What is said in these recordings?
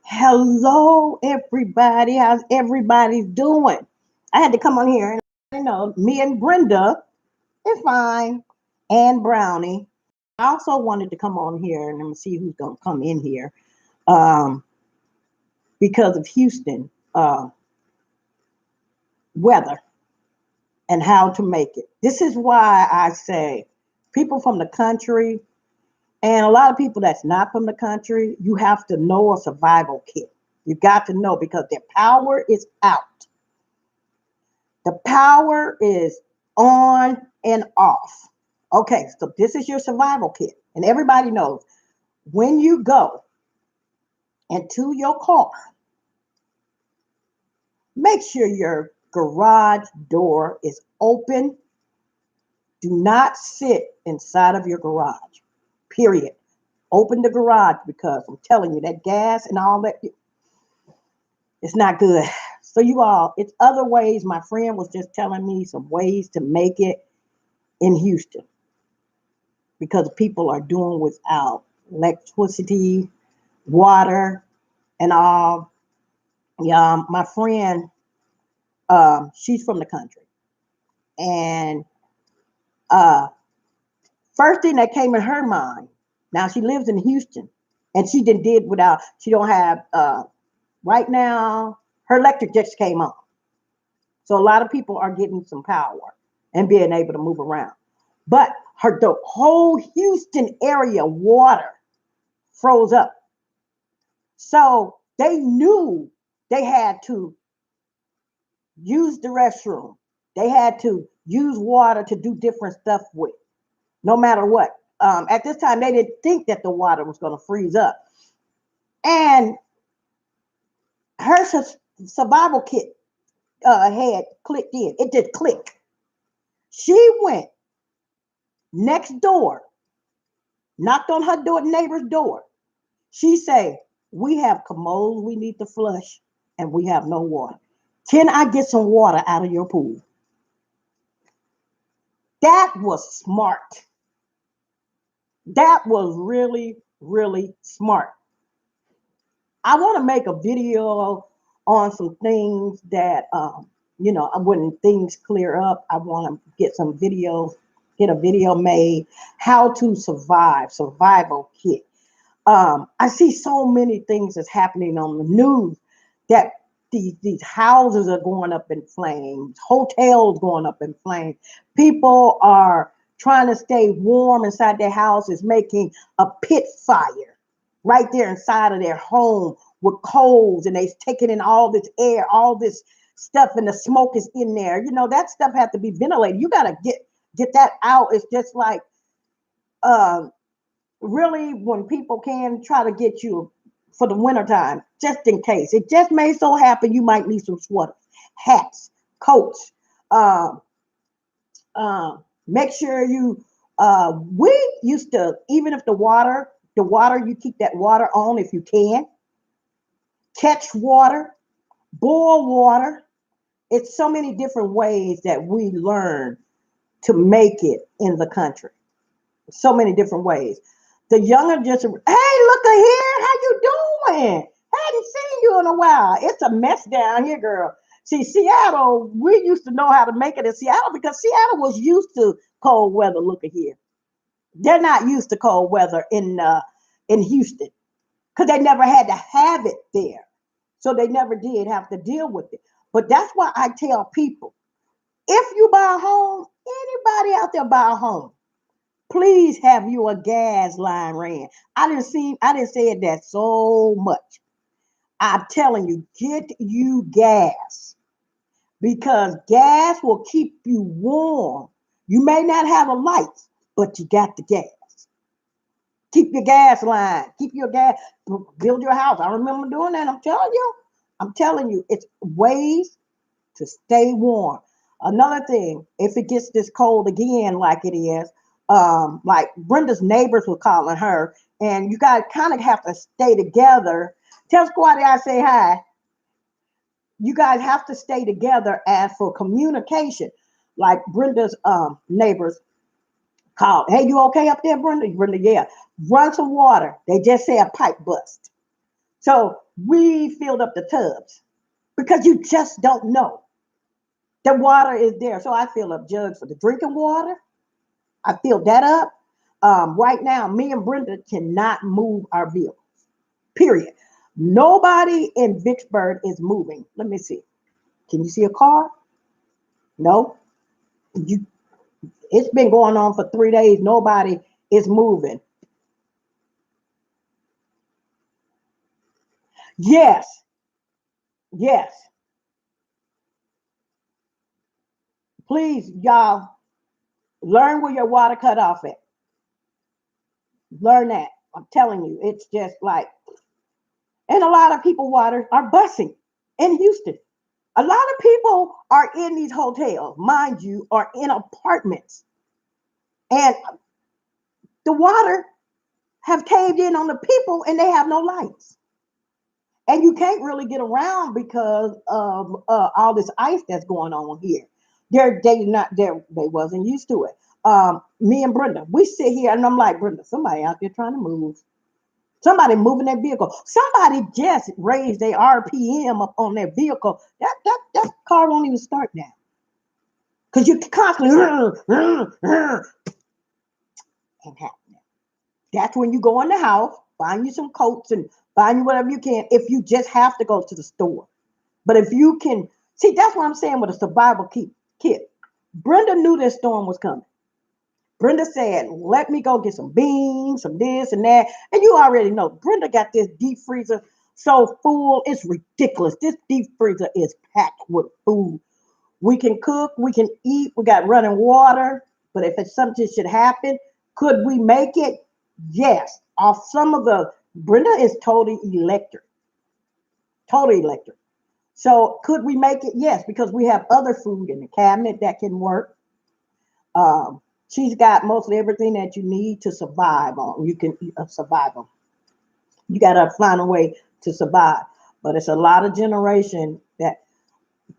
Hello, everybody. How's everybody doing? I had to come on here and me and Brenda is fine, and Brownie. I also wanted to come on here and let me see who's gonna come in here um, because of Houston weather and how to make it. This is why I say people from the country and a lot of people that's not from the country, you have to know a survival kit. You got to know because their power is out. The power is on and off. Okay, so this is your survival kit. And everybody knows when you go into your car, make sure your garage door is open. Do not sit inside of your garage, period. Open the garage because I'm telling you that gas and all that, it's not good. So you all, it's other ways. My friend was just telling me some ways to make it in Houston because people are doing without electricity, water, and all. Yeah, my friend, she's from the country, and uh, first thing that came in her mind. Now she lives in Houston, and she did without. She don't have right now. Her electric just came on, so a lot of people are getting some power and being able to move around. But the whole Houston area water froze up. So they knew they had to use the restroom. They had to use water to do different stuff with, no matter what. At this time, they didn't think that the water was going to freeze up. And her survival kit had clicked in. It did click. She went next door, knocked on her door, neighbor's door. She say, "We have commodes we need to flush, and we have no water. Can I get some water out of your pool?" That was smart. That was really, really smart. I want to make a video on some things that, when things clear up, I want to get some videos, get a video made, how to survive, survival kit. I see so many things that's happening on the news that these houses are going up in flames, hotels going up in flames. People are trying to stay warm inside their houses, making a pit fire right there inside of their home with coals, and they taking in all this air, all this stuff, and the smoke is in there. That stuff has to be ventilated. You got to get that out. It's just like um really when people can try to get you for the wintertime, just in case. It just may so happen you might need some sweaters, hats, coats. Um, Make sure you we used to, even if the water, you keep that water on if you can. Catch water, boil water. It's so many different ways that we learn to make it in the country. So many different ways. The younger just, hey, look at here, how you doing? Hadn't seen you in a while. It's a mess down here, girl. See, Seattle, we used to know how to make it in Seattle because Seattle was used to cold weather. Look at here. They're not used to cold weather in Houston because they never had to have it there. So they never did have to deal with it. But that's why I tell people, if you buy a home, anybody out there buy a home, please have you a gas line ran. I didn't say that so much. I'm telling you, get you gas because gas will keep you warm. You may not have a light, but you got the gas. Keep your gas line. Keep your gas. Build your house. I remember doing that. I'm telling you. I'm telling you, it's ways to stay warm. Another thing, if it gets this cold again, like it is, like Brenda's neighbors were calling her, and you guys kind of have to stay together. Tell Squatty I say hi. You guys have to stay together as for communication. Like Brenda's neighbors called, "Hey, you okay up there, Brenda?" Brenda, yeah. Run some water. They just say a pipe bust. So we filled up the tubs because you just don't know. The water is there. So I fill up jugs for the drinking water. I filled that up. Right now, me and Brenda cannot move our vehicle. Period. Nobody in Vicksburg is moving. Let me see. Can you see a car? No. You. It's been going on for 3 days. Nobody is moving. Yes. Yes. Please, y'all, learn where your water cut off at. Learn that. I'm telling you, it's just like, and a lot of people water are busing in Houston. A lot of people are in these hotels, mind you, are in apartments, and the water have caved in on the people, and they have no lights, and you can't really get around because of all this ice that's going on here. They not there. They wasn't used to it. Me and Brenda, we sit here, and I'm like, Brenda, somebody out there trying to move. Somebody moving their vehicle. Somebody just raised their RPM up on their vehicle. That car won't even start now. Because you constantly ain't happening. That's when you go in the house, find you some coats and find you whatever you can if you just have to go to the store. But if you can, see, that's what I'm saying with a survival kit. Brenda knew this storm was coming. Brenda said, let me go get some beans, some this and that. And you already know, Brenda got this deep freezer so full, it's ridiculous. This deep freezer is packed with food. We can cook, we can eat, we got running water. But if it's something should happen, could we make it? Yes. Off some of the, Brenda is totally electric. Totally electric. So could we make it? Yes, because we have other food in the cabinet that can work. She's got mostly everything that you need to survive on. You can survive on. You got to find a way to survive. But it's a lot of generation that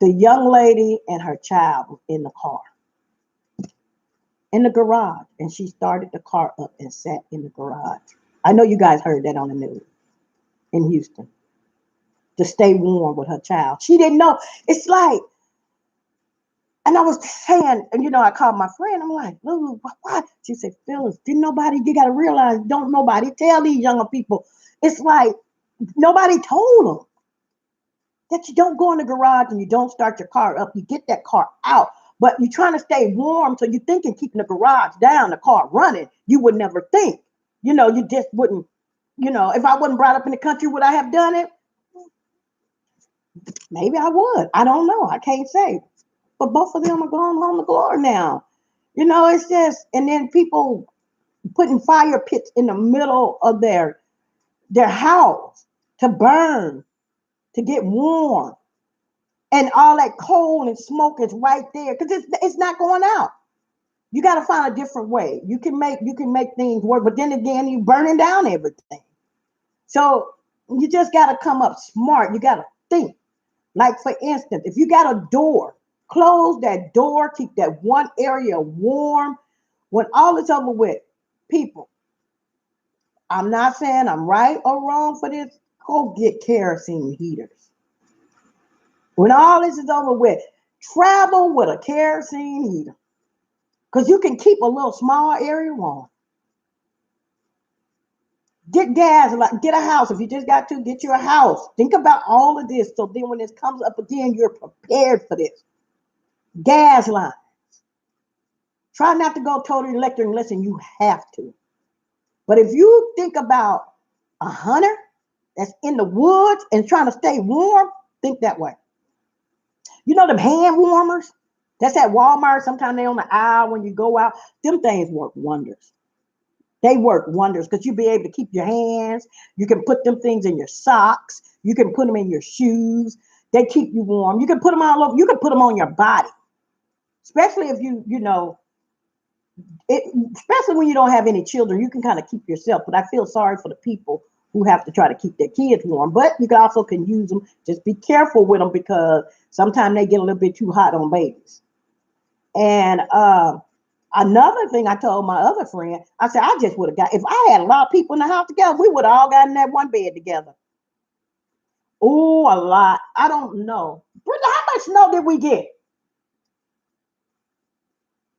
the young lady and her child was in the car, in the garage, and she started the car up and sat in the garage. I know you guys heard that on the news in Houston to stay warm with her child. She didn't know. It's like, and I was saying, and I called my friend. I'm like, Lulu, why? She said, Phyllis, didn't nobody, you got to realize, don't nobody tell these younger people. It's like nobody told them that you don't go in the garage and you don't start your car up. You get that car out, but you're trying to stay warm. So you're thinking keeping the garage down, the car running. You would never think, you just wouldn't, if I wasn't brought up in the country, would I have done it? Maybe I would. I don't know. I can't say. But both of them are going home to glory now. It's just, and then people putting fire pits in the middle of their house to burn, to get warm. And all that coal and smoke is right there because it's not going out. You got to find a different way. You can make things work, but then again, you burning down everything. So you just got to come up smart. You got to think. Like for instance, if you got a door, close that door, keep that one area warm. When all is over with, people, I'm not saying I'm right or wrong for this. Go get kerosene heaters. When all this is over with, travel with a kerosene heater. Because you can keep a little small area warm. Get gas, like get a house. If you just got to, get you a house. Think about all of this. So then when this comes up again, you're prepared for this. Gas line. Try not to go totally electric unless you have to. But if you think about a hunter that's in the woods and trying to stay warm, think that way. You know them hand warmers? That's at Walmart. Sometimes they're on the aisle when you go out. Them things work wonders. They work wonders because you'll be able to keep your hands. You can put them things in your socks. You can put them in your shoes. They keep you warm. You can put them all over. You can put them on your body, especially if especially when you don't have any children. You can kind of keep yourself. But I feel sorry for the people who have to try to keep their kids warm. But you also can use them. Just be careful with them because sometimes they get a little bit too hot on babies. And another thing I told my other friend, I said, I just would have got, if I had a lot of people in the house together, we would have all gotten in that one bed together. Oh, a lot. I don't know. Brenda, how much snow did we get?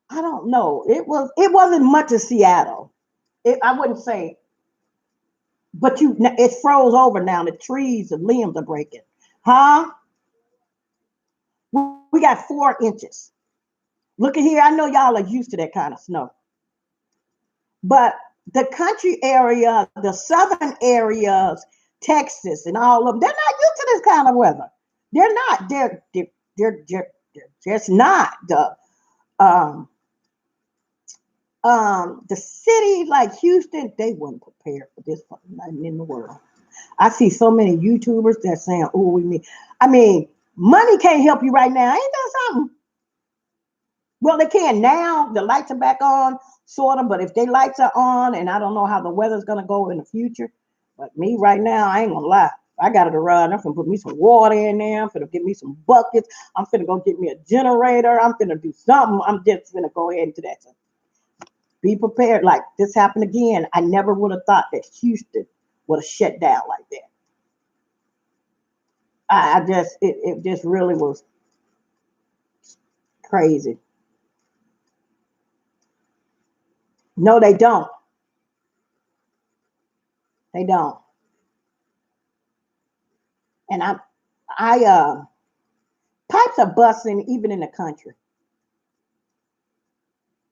I don't know. It wasn't much of Seattle. I wouldn't say, but it froze over now. The trees, the limbs are breaking. Huh? We got 4 inches. Look at here. I know y'all are used to that kind of snow. But the country area, the southern areas, Texas and all of them, they're not used to this kind of weather. They're not. They're just not. Um, the city like Houston, they weren't prepared for this fucking nothing in the world. I see so many YouTubers that saying, "Oh, we need." I mean, money can't help you right now. Ain't that something? Well, they can now. The lights are back on, sort of. But if they lights are on, and I don't know how the weather's gonna go in the future, but me right now, I ain't gonna lie. I got to run. I'm gonna put me some water in there. I'm gonna get me some buckets. I'm gonna go get me a generator. I'm gonna do something. I'm just gonna go ahead and do that. So be prepared. Like this happened again. I never would have thought that Houston would have shut down like that. I just it just really was crazy. No, they don't. They don't. And I pipes are busting even in the country,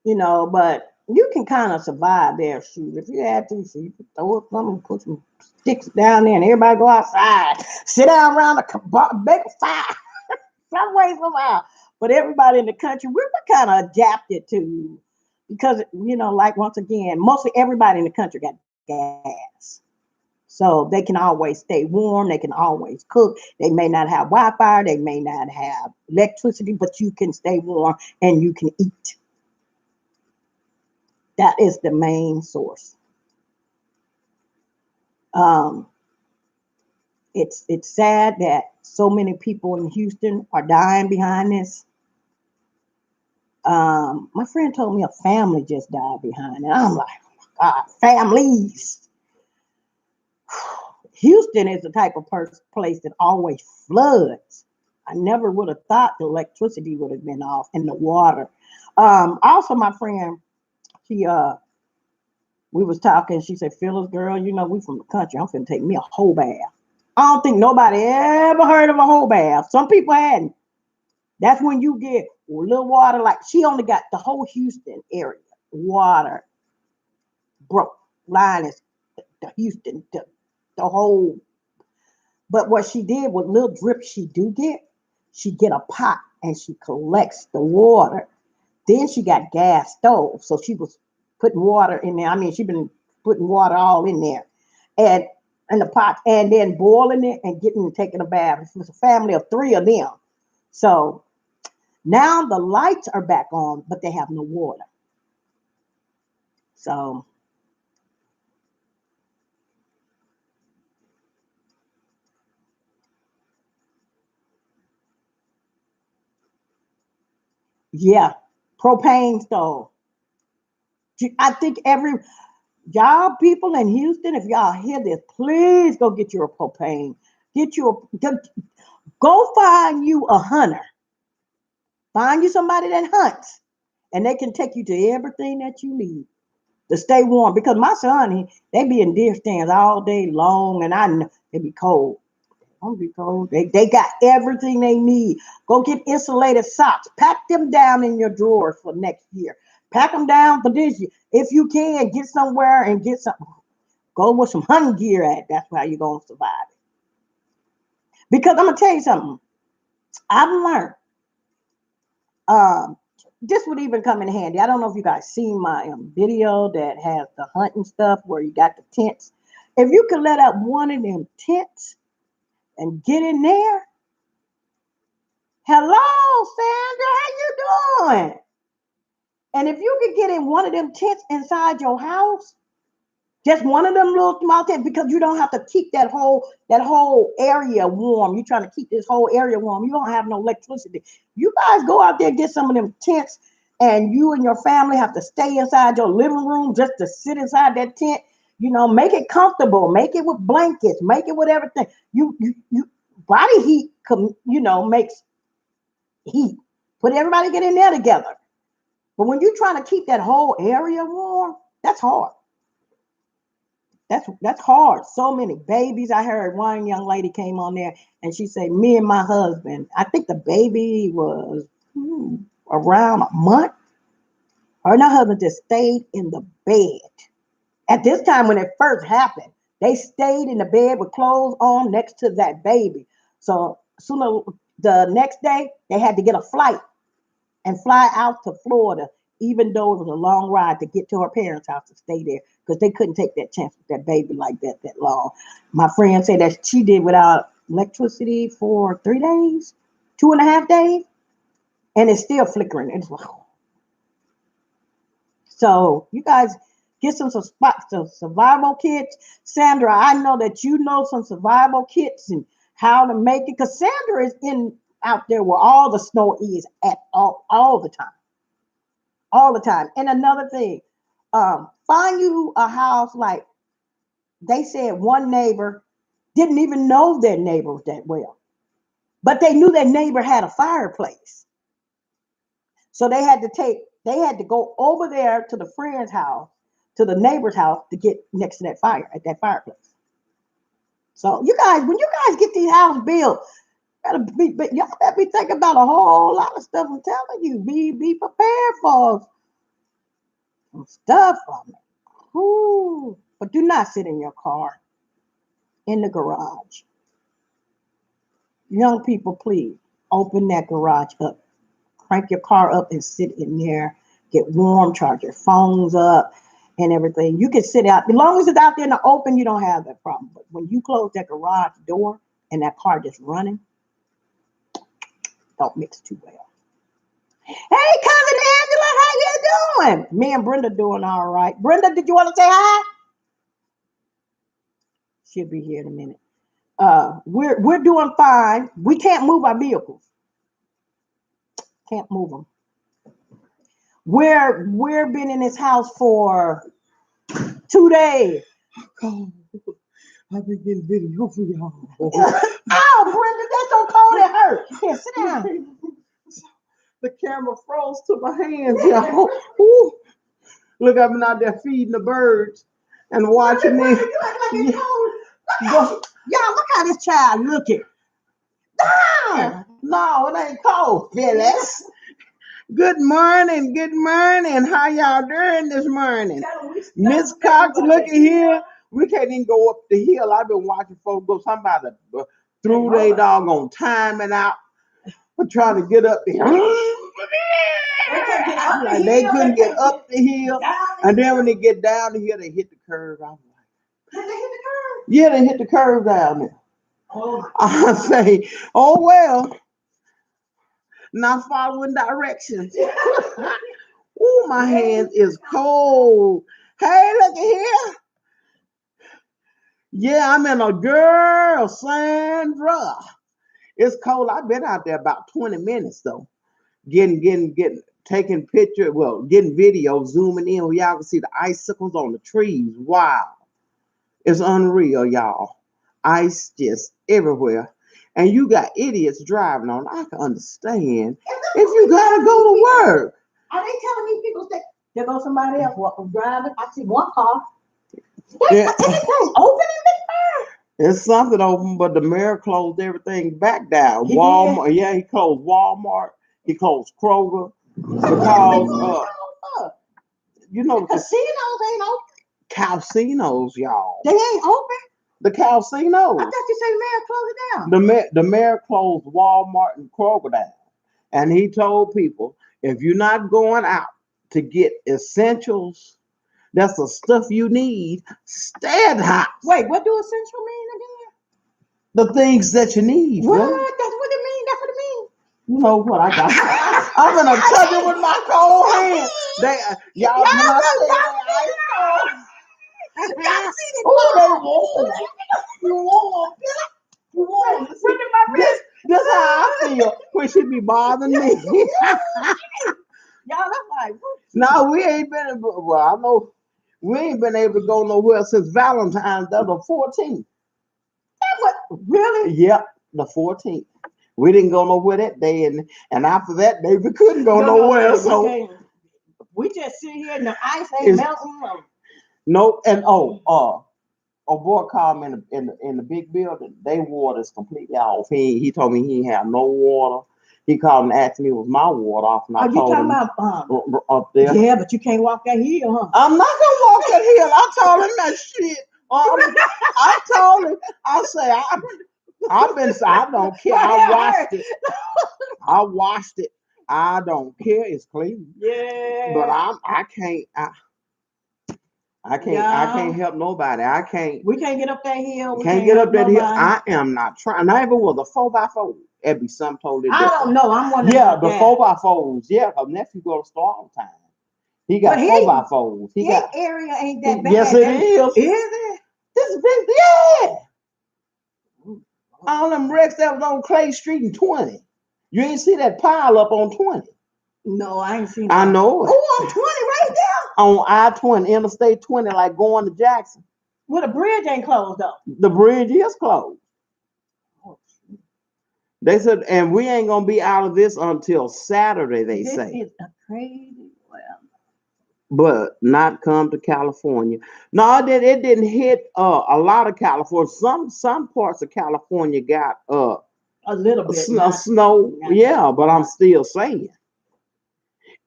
but you can kind of survive there. Shoot, if you had to, so you could throw up something, put some sticks down there, and everybody go outside, sit down around make a fire, some way somehow. But everybody in the country, we're kind of adapted to because like once again, mostly everybody in the country got gas. So they can always stay warm. They can always cook. They may not have Wi-Fi. They may not have electricity, but you can stay warm and you can eat. That is the main source. Um, it's sad that so many people in Houston are dying behind this. My friend told me a family just died behind it. I'm like, oh my God, families. Houston is the type of place that always floods. I never would have thought the electricity would have been off and the water. Also, my friend, she we was talking. She said, "Phyllis, girl, we from the country. I'm finna take me a whole bath." I don't think nobody ever heard of a whole bath. Some people hadn't. That's when you get a little water. Like she only got the whole Houston area water broke. Line is the Houston, the whole. But what she did with little drips she get a pot and she collects the water. Then she got gas stove, so she was putting water in there. I mean, she been putting water all in there, and in the pot, and then boiling it and taking a bath. It was a family of 3 of them. So now the lights are back on, but they have no water. So yeah, propane stove. I think every y'all people in Houston, if y'all hear this, please go get you a propane. Get you go find you a hunter. Find you somebody that hunts, and they can take you to everything that you need to stay warm. Because my son, they be in deer stands all day long, and I know they be cold. Don't be cold. They got everything they need. Go get insulated socks. Pack them down in your drawers for next year. Pack them down for this year. If you can, get somewhere and get some. Go with some hunting gear at. That's how you're gonna survive it. Because I'm gonna tell you something. I've learned. Um, this would even come in handy. I don't know if you guys seen my video that has the hunting stuff where you got the tents. If you could let up one of them tents and get in there, hello, Sandra, how you doing? And if you could get in one of them tents inside your house, just one of them little small tents, because you don't have to keep that whole area warm. You're trying to keep this whole area warm. You don't have no electricity. You guys go out there, get some of them tents, and you and your family have to stay inside your living room just to sit inside that tent. Make it comfortable. Make it with blankets. Make it with everything. You body heat, makes heat. Put everybody get in there together. But when you're trying to keep that whole area warm, that's hard. That's hard. So many babies. I heard one young lady came on there and she said, "Me and my husband." I think the baby was around a month. Her and her husband just stayed in the bed. At this time, when it first happened, they stayed in the bed with clothes on next to that baby. So sooner the next day, they had to get a flight and fly out to Florida, even though it was a long ride to get to her parents' house to stay there because they couldn't take that chance with that baby like that long. My friend said that she did without electricity for 3 days, 2.5 days, and it's still flickering. It's like, so you guys get some survival kits. Sandra, I know that you know some survival kits and how to make it, because Sandra is in out there where all the snow is at all the time. All the time. And another thing, find you a house like they said one neighbor didn't even know their neighbors that well, but they knew their neighbor had a fireplace. So they had to go over there to the friend's house, to the neighbor's house to get next to that fire at that fireplace. So you guys, when you guys get these houses built, y'all better be thinking about a whole lot of stuff. I'm telling you, be prepared for some stuff from it. Ooh. But do not sit in your car in the garage. Young people, please open that garage up. Crank your car up and sit in there. Get warm, charge your phones up and everything. You can sit out. As long as it's out there in the open, you don't have that problem. But when you close that garage door and that car just running, don't mix too well. Hey, cousin Angela, how you doing? Me and Brenda doing all right. Brenda, did you want to say hi? She'll be here in a minute. We're doing fine. We can't move our vehicles. Can't move them. We're been in this house for 2 days. Oh, I've been getting video for y'all. Oh, Brenda, that's so cold it hurt. Here, sit down. The camera froze to my hands, y'all. Ooh. Look, I've been out there feeding the birds and watching me. Y'all, look how this child looking. Damn. No, it ain't cold, Phyllis. Good morning. How y'all doing this morning? Miss Cox, look at here. We can't even go up the hill. I've been watching folks go. Somebody threw their doggone timing out for trying to get up the hill. Like they couldn't get up the hill. And then when they get down the hill, they hit the curve. I'm like, Did they hit the curve? yeah, they hit the curve down there. Oh. I say, oh well, not following directions. Ooh, my hand is cold. Hey, look at here. Yeah, I'm in a girl, Sandra. It's cold. I've been out there about 20 minutes though. Getting taking pictures, well, getting video, zooming in where y'all can see the icicles on the trees. Wow. It's unreal, y'all. Ice just everywhere. And you got idiots driving on. I can understand if you gotta go to work. Are they telling me people say there goes somebody else driving? I see one car. Yeah. Anything open in this It's something open, but the mayor closed everything back down. He Walmart, yeah, he closed Walmart. He closed Kroger because you know casinos ain't open. casinos, y'all. They ain't open. The casinos. I thought you said the mayor closed it down. The mayor closed Walmart and Kroger down, and he told people if you're not going out to get essentials, that's the stuff you need, stay at the house. Wait, what do essential mean again? The things that you need. What? Really? That's what it mean. That's what it mean. You know what I got? I'm gonna touch it with my cold hands. Y'all when I say they ice cold. Oh, they warm. You warm. You warm. This how I feel when she be bothering me. Y'all, I'm like, No, we ain't been. Well, I know we ain't been able to go nowhere since Valentine's Day the 14th. what? Really? Yep. The 14th. We didn't go nowhere that day, and after that day we couldn't go nowhere. So we just sit here and the ice ain't melting. no, and a boy called me in the big building. They water is completely off. He told me he had no water. He called and asked me was my water off, and I told him up there. Yeah, but you can't walk that hill, huh? I'm not gonna walk that hill. I told him that shit. I told him. I say I don't care. I washed it. I don't care. It's clean. Yeah. But I can't help nobody. We can't get up that hill. We can't get up that hill. Nobody. I am not trying. Not even with a 4x4. It'd be something totally different. I don't know. I'm one. Yeah, the 4x4s. Yeah, her nephew go to store all the time. He got 4x4s. His area ain't that bad. Yes, it is. Is it? This is big. Yeah. All them wrecks that was on Clay Street in 20. You ain't see that pile up on 20. No, I ain't seen that. I know it. Oh, on 20 right there? On I-20, Interstate 20, like going to Jackson. Well, the bridge ain't closed though. The bridge is closed. Oh, they said, and we ain't gonna be out of this until Saturday, they say. This is a crazy weather. But not come to California. No, it didn't hit a lot of California. Some parts of California got a little bit snow. Yeah, but I'm still saying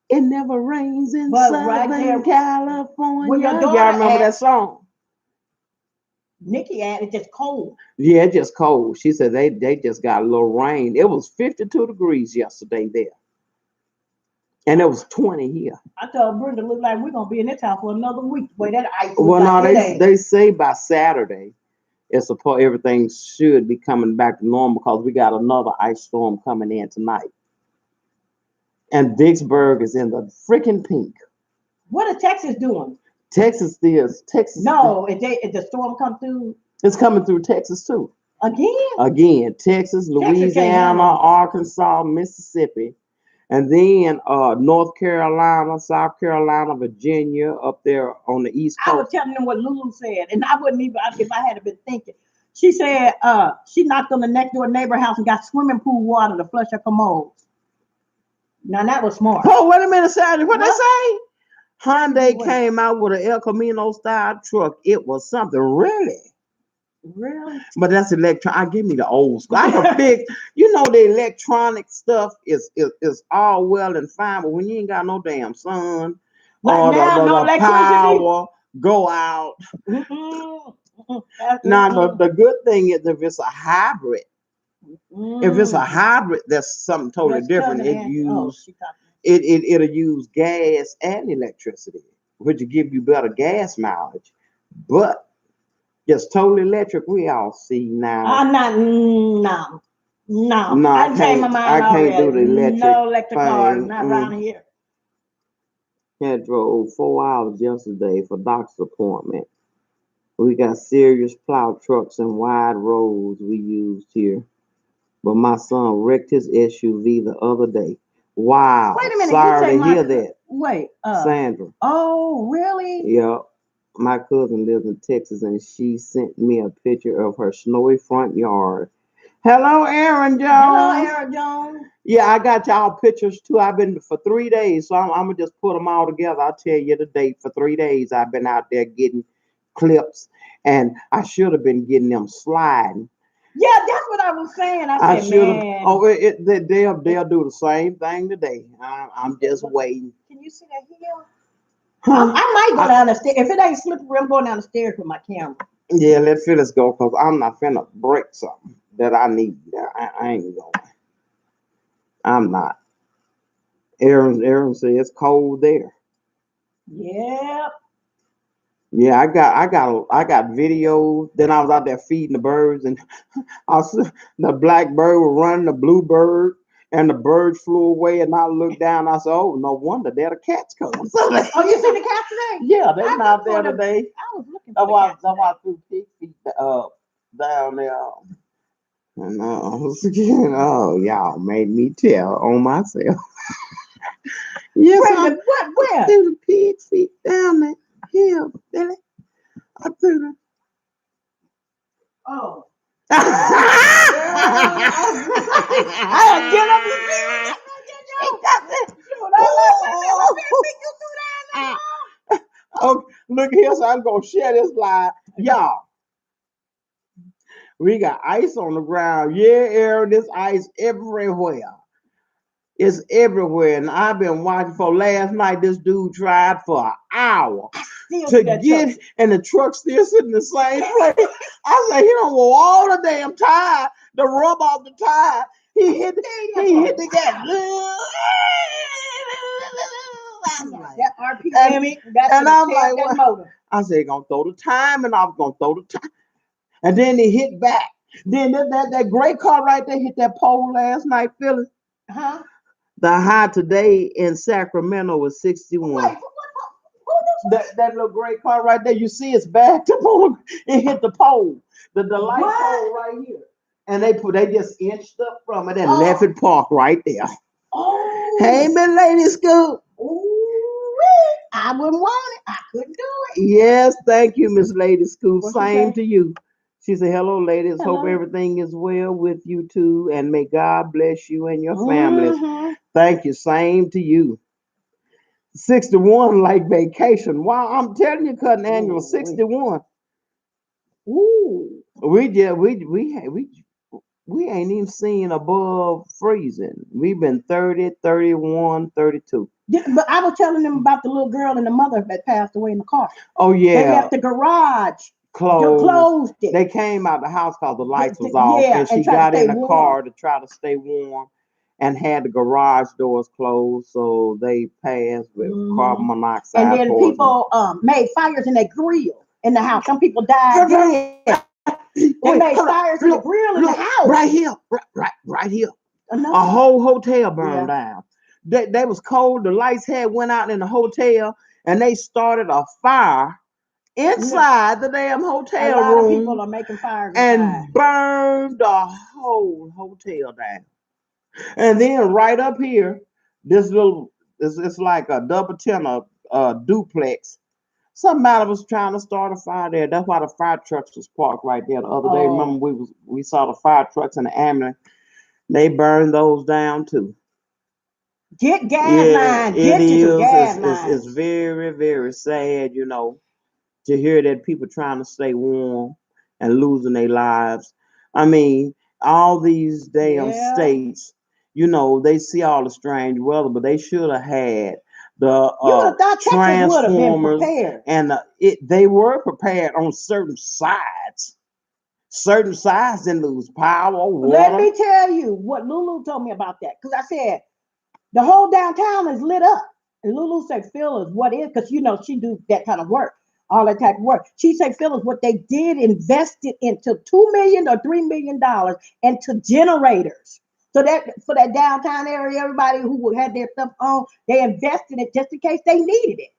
it never rains in Southern California. Y'all remember that song? Nikki added it's just cold. Yeah, it's just cold. She said they just got a little rain. It was 52 degrees yesterday there. And it was 20 here. I told Brenda, look like we're gonna be in this house for another week. Wait, that ice. Well, no, they say by Saturday, everything should be coming back to normal because we got another ice storm coming in tonight. And Vicksburg is in the freaking pink. What is Texas doing? Texas. No, if the storm come through, it's coming through Texas too. Again, Texas, Louisiana, Arkansas, Mississippi. And then North Carolina, South Carolina, Virginia, up there on the East Coast. I was telling them what Lulu said, and I wouldn't even if I had been thinking. She said she knocked on the next door neighbor house and got swimming pool water to flush her commodes. Now that was smart. Oh, wait a minute, Saturday. What they say? Hyundai came out with an El Camino style truck. It was something really. But that's electronic. Give me the old school. I can fix. The electronic stuff is all well and fine, but when you ain't got no damn sun or the power go out. Now the good thing is if it's a hybrid. If it's a hybrid, that's something totally different. It'll use gas and electricity, which will give you better gas mileage, but just totally electric, we all see now. No. I changed my mind. I can't do the electric. No electric cars, not around here. I drove 4 hours yesterday for doctor's appointment. We got serious plow trucks and wide roads we used here. But my son wrecked his SUV the other day. Wow. Wait a minute. Sorry to hear that. Wait. Sandra. Oh, really? Yeah. My cousin lives in Texas, and she sent me a picture of her snowy front yard. Hello, Aaron Jones. Yeah, I got y'all pictures too. I've been for 3 days, so I'm gonna just put them all together. I'll tell you the date. For 3 days, I've been out there getting clips, and I should have been getting them sliding. Yeah, that's what I was saying. I said, man. Oh, they'll do the same thing today. I'm just waiting. Can you see that hill? Huh? I might go down the stairs. If it ain't slippery, I'm going down the stairs with my camera. Yeah, let Phyllis go because I'm not finna break something that I need. I ain't going. I'm not. Aaron said it's cold there. Yep. Yeah, I got videos. Then I was out there feeding the birds, and the black bird was running, the blue bird, and the birds flew away. And I looked down. I said, "Oh, no wonder there the cats come." Oh, you see the cats today? Yeah, they're not there today. I was looking for the cats. I threw pig feet down there. And y'all made me tell on myself. Yes, where? I threw the pig feet down there. Here, Billy. I threw them. Oh. I am getting up to see what I'm gonna get you. Shoot, I like what pick you through there. Oh, look here, so I'm gonna share this live. Y'all, we got ice on the ground. Yeah, Aaron, this ice everywhere. It's everywhere. And I've been watching for last night. This dude tried for an hour to get, and the truck still sitting in the same place. I said, he don't want all the damn tire, the rub off the tire. He hit the gas. That RPM, and I'm like, what? Motor. I said, gonna throw the time, and I was gonna throw the time. And then he hit back. Then that gray car right there hit that pole last night, Phyllis. Huh? The high today in Sacramento was 61. Wait, that little gray car right there, you see it's backed up on it hit the pole. The light pole right here. And they just inched up from it and left it parked right there. Oh. Hey, Miss Lady Scoop. Ooh, I wouldn't want it. I couldn't do it. Yes, thank you, Miss Lady Scoop. Same to you. She said, hello, ladies. Hello. Hope everything is well with you too. And may God bless you and your families. Thank you. Same to you. 61 like vacation. Wow, I'm telling you, Cutting Annual 61. Ooh. We ain't even seen above freezing. We've been 30, 31, 32. Yeah, but I was telling them about the little girl and the mother that passed away in the car. Oh yeah. They left the garage closed it. They came out the house because the lights was off, and she got in the car to try to stay warm, and had the garage doors closed, so they passed with carbon monoxide. And then people made fires in their grill in the house. Some people died. They made fires in the grill in the house. Right here, right here. A whole hotel burned down. They was cold. The lights had went out in the hotel, and they started a fire inside the damn hotel room. A lot of people are making fires and burned the whole hotel down. And then right up here, it's like a double tenor duplex. Somebody was trying to start a fire there. That's why the fire trucks was parked right there the other day. Remember we saw the fire trucks and the ambulance. They burned those down too. Get gas lines. Get you gas lines. It's very, very sad, to hear that people trying to stay warm and losing their lives. I mean, all these damn states, they see all the strange weather, but they should have had the transformers, and they were prepared on certain sides. Certain sides didn't lose power, water. Let me tell you what Lulu told me about that, because I said the whole downtown is lit up, and Lulu said, "Phyllis, what is?" Because she do that kind of work, all that type of work. She said, "Phyllis, what they did invested into $2 million or $3 million into generators." So that for that downtown area, everybody who had their stuff on, they invested it just in case they needed it.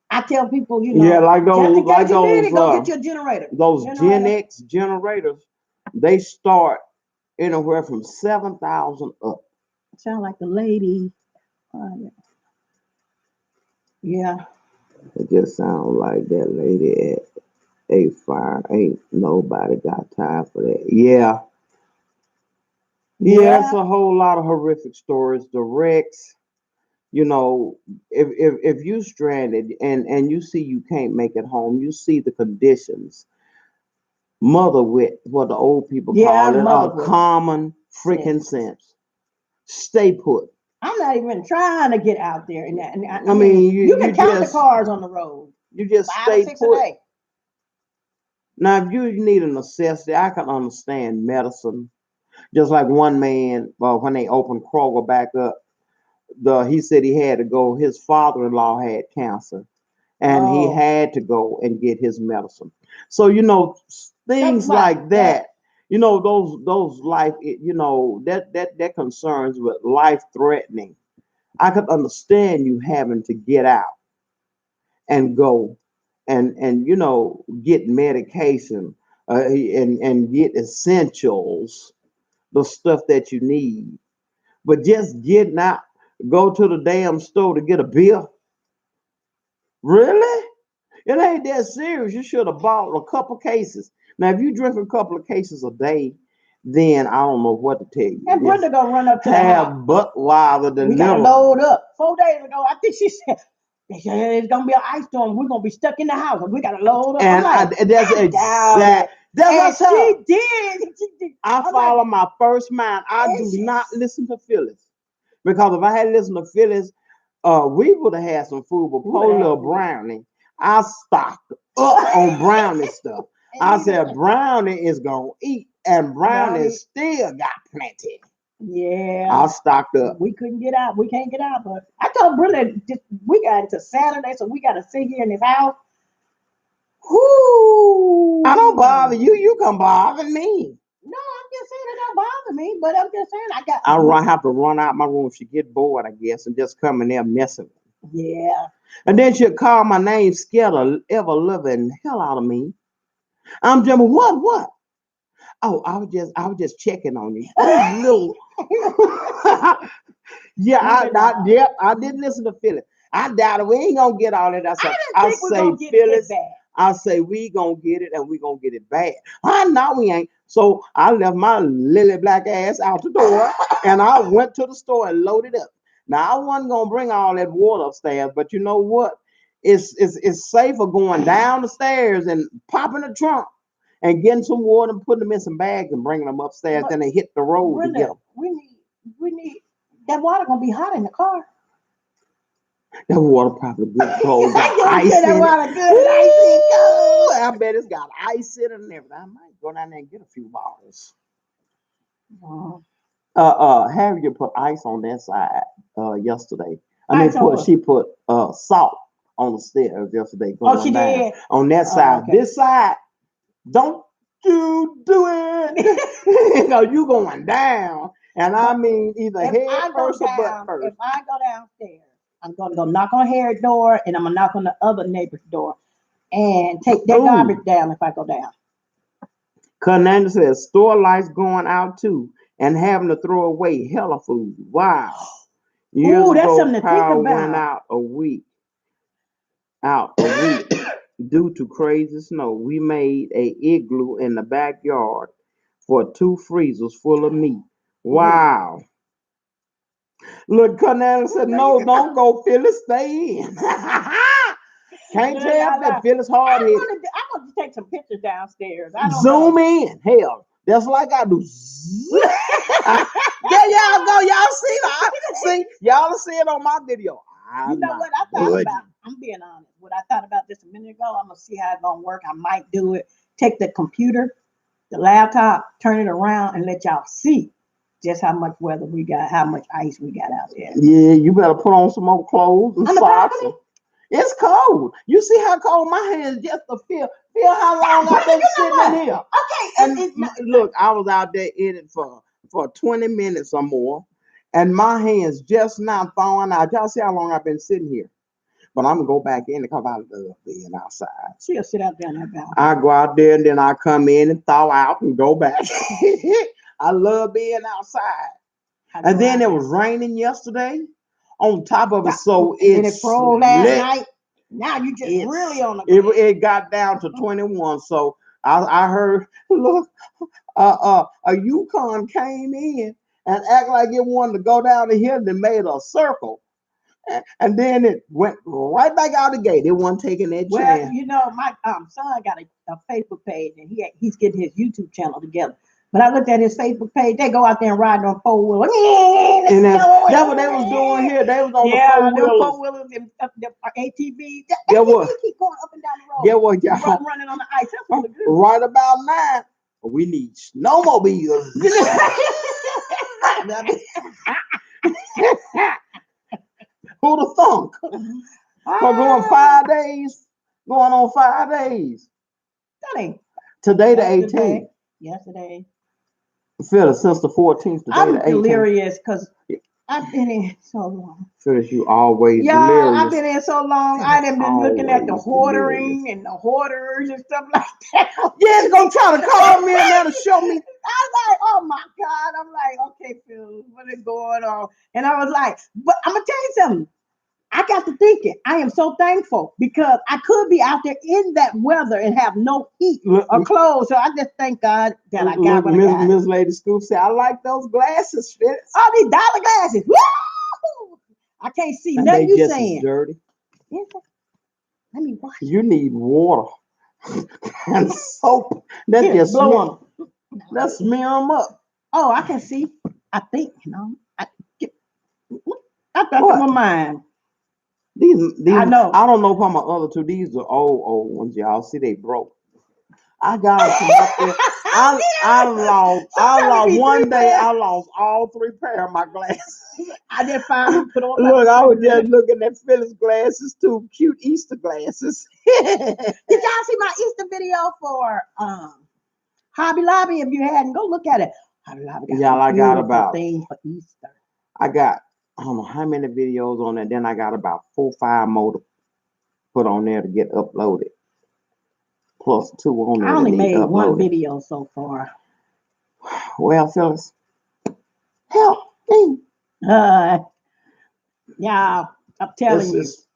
I tell people, like those, go get your generator. Those Gen X generators, they start anywhere from 7,000 up. Sound like the lady. Yeah. It just sounds like that lady at a fire. Ain't nobody got time for that. Yeah. Yeah, it's a whole lot of horrific stories. The wrecks, if you stranded and you see you can't make it home, you see the conditions. Mother wit, what the old people call it, a common freaking sense. Stay put. I'm not even trying to get out there in that. I mean, you can count the cars on the road. You just stay put. Now, if you need a necessity, I can understand medicine. Just like one man, when they opened Kroger back up, he said he had to go. His father-in-law had cancer, and he had to go and get his medicine. So things like that. Those life. That concerns with life threatening. I could understand you having to get out and go and get medication and get essentials, the stuff that you need. But just getting out, go to the damn store to get a beer. Really? It ain't that serious. You should have bought a couple cases. Now, if you drink a couple of cases a day, then I don't know what to tell you. And Brenda gonna run up to the house. Have Buttweiser We gotta deliver. load up. 4 days ago, I think she said it's gonna be an ice storm. We're gonna be stuck in the house, and we gotta load up. And I'm like, that's I doubt exact. it. That's And what I she said. did. She did. I I'm like, follow my first mind. I and do she- not listen to Phyllis. Because if I had listened to Phyllis, we would have had some food. But We poor would've had little food. Brownie, I stocked up on Brownie stuff. I and said Brownie is gonna eat, and Brownie Brownie, still got plenty. yeah, I stocked up. we couldn't get out. We can't get out. But I told Brenda, we got into Saturday, so we got to sit here in this house. Whoo! I don't bother you. You can bother me. No, I'm just saying it don't bother me, but I'm just saying Have to run out my room. She get bored, I guess, and just come in there messing with me. Yeah. And then she'll call my name, scare the ever living hell out of me. I'm just what? Oh, I was just checking on you. Little. Yeah, I didn't listen to Phyllis. I doubt it. We ain't gonna get all that. I didn't think we were gonna get it bad. I say we gonna get it and we gonna get it bad. I know we ain't. So I left my lily black ass out the door and I went to the store and loaded up. Now I wasn't gonna bring all that water upstairs, but you know what? It's safer going down the stairs and popping the trunk and getting some water and putting them in some bags and bringing them upstairs. Then they hit the road to get them. We need that water gonna be hot in the car. That water probably good cold. Got ice That in water it. good and icy cold. I bet it's got ice in it and everything. I might go down there and get a few bottles. Harriet put ice on that side yesterday. She put salt on the stairs yesterday. She did. On that side. Okay. This side, don't you do it. You going down. And I mean either head first or butt first. If I go downstairs, I'm gonna go knock on Harriet's door and I'm gonna knock on the other neighbor's door and take their garbage down if I go down. Conanda says store lights going out too and having to throw away hella food. Wow. Ooh, that's something to think power about. Went out a week due to crazy snow. We made a igloo in the backyard for 2 freezers full of meat. Wow. Look, Conanda said, no, don't go, Phyllis. Stay in. Can't tell that Phyllis hard headed. I'm gonna take some pictures downstairs. Zoom in. Hell, that's like I do. There y'all go. Y'all see that? See, y'all see it on my video. You know what I thought about? I'm being honest. What I thought about just a minute ago, I'm gonna see how it's gonna work. I might do it. Take the computer, the laptop, turn it around, and let y'all see just how much weather we got, how much ice we got out there. Yeah, you better put on some more clothes and socks. It's cold. You see how cold my hands just to feel how long I've been sitting in here. Okay. And look, I was out there in it for 20 minutes or more, and my hands just now thawing out. Y'all see how long I've been sitting here. But I'm gonna go back in because I love being outside. She'll sit out there on that balcony. I go out there and then I come in and thaw out and go back. I love being outside. And then it was raining yesterday on top of it, so it froze last night. Now you just really on the ground. It got down to 21. So I heard, look, a Yukon came in and act like it wanted to go down the hill and made a circle. And then it went right back out the gate. It wasn't taking that chance. Well, you know, my son got a Facebook page and he's getting his YouTube channel together. But I looked at his Facebook page. They go out there and ride on 4-wheelers. And that's what they was doing here. They was on the 4-wheelers and the ATVs. They keep going up and down the road. Yeah, what, y'all? Running on the ice. That's really good. Right about now, we need snowmobiles. Who'd have thunk? For going 5 days, going on 5 days. Today the 18th. Yesterday. Phyllis, since the 14th, today I'm the 18th. delirious because I've been in so long. Phyllis, you always delirious. I've been in so long. I done been looking at the hoarding and the hoarders and stuff like that. Yeah, it's gonna try to call me and now to show me. I was like, oh my God. I'm like, okay, Phil, what is going on? And I was like, but I'm gonna tell you something. I got to thinking, I am so thankful because I could be out there in that weather and have no heat Look, or clothes. So I just thank God that I got look, what I got. Miss Lady Scoop said, I like those glasses, Phyllis. All these dollar glasses. Woo! I can't see And nothing they you just as saying. dirty. Yeah, let me watch. You need water and soap. That Here, just blow smear, on them. let's smear them up. Oh, I can see. I think, I thought What? they were mine. These, I know. I don't know about my other two. These are old ones, y'all. See, they broke. I got them from up there. I lost one day. I lost all three pair of my glasses. I just found them, put on. Look, I was just looking at Phyllis glasses too. Cute Easter glasses. Did y'all see my Easter video for Hobby Lobby? If you hadn't, go look at it. Hobby Lobby got Y'all, I got beautiful about. things for Easter. I got. I don't know how many videos on there. Then I got about 4 or 5 more to put on there to get uploaded. Plus 2 on I there that only need made one uploaded. video so far. Well, Phyllis, help me. Yeah, I'm telling This you. is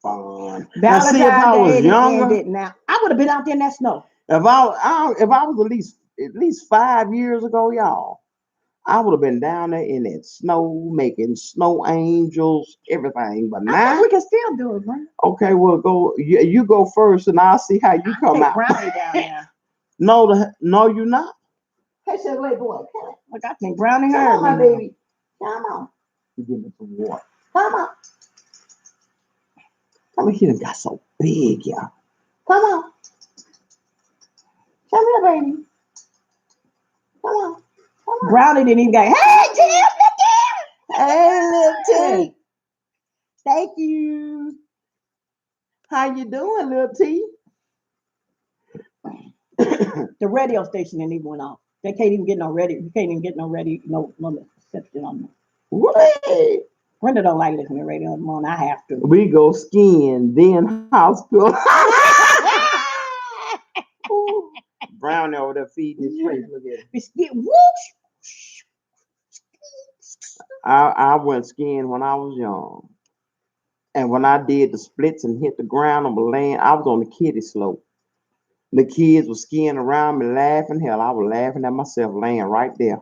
fun. Now, Valentine's see, if I was Day done younger, ended now. I would have been out there in that snow. if I was at least 5 years ago, y'all, I would have been down there in that snow, making snow angels, everything. But I now, think we can still do it, man. okay, well, go. You go first, and I'll see how you I'll come take out. Brownie down there. No, you're not. Hey, say, wait, boy, come on. Look, I think Brownie Come heard on, my me now. baby. Come on. You give me some water. Come on. Come here, he got so big, y'all. Come on. Come here, baby. Come on. Come on. Brownie didn't even go, hey, Tim, look at Hey, little T. Thank you. How you doing, little T? The radio station didn't even went off. They can't even get no radio. You can't even get no radio, no reception on them. Wait. Brenda don't like listening to radio on the morning. I have to. We go skiing, then hospital. Brownie over there feeding his face. Look at him. It's get whoosh. I went skiing when I was young. And when I did the splits and hit the ground on the land, I was on the kiddie slope. The kids were skiing around me laughing. Hell, I was laughing at myself laying right there.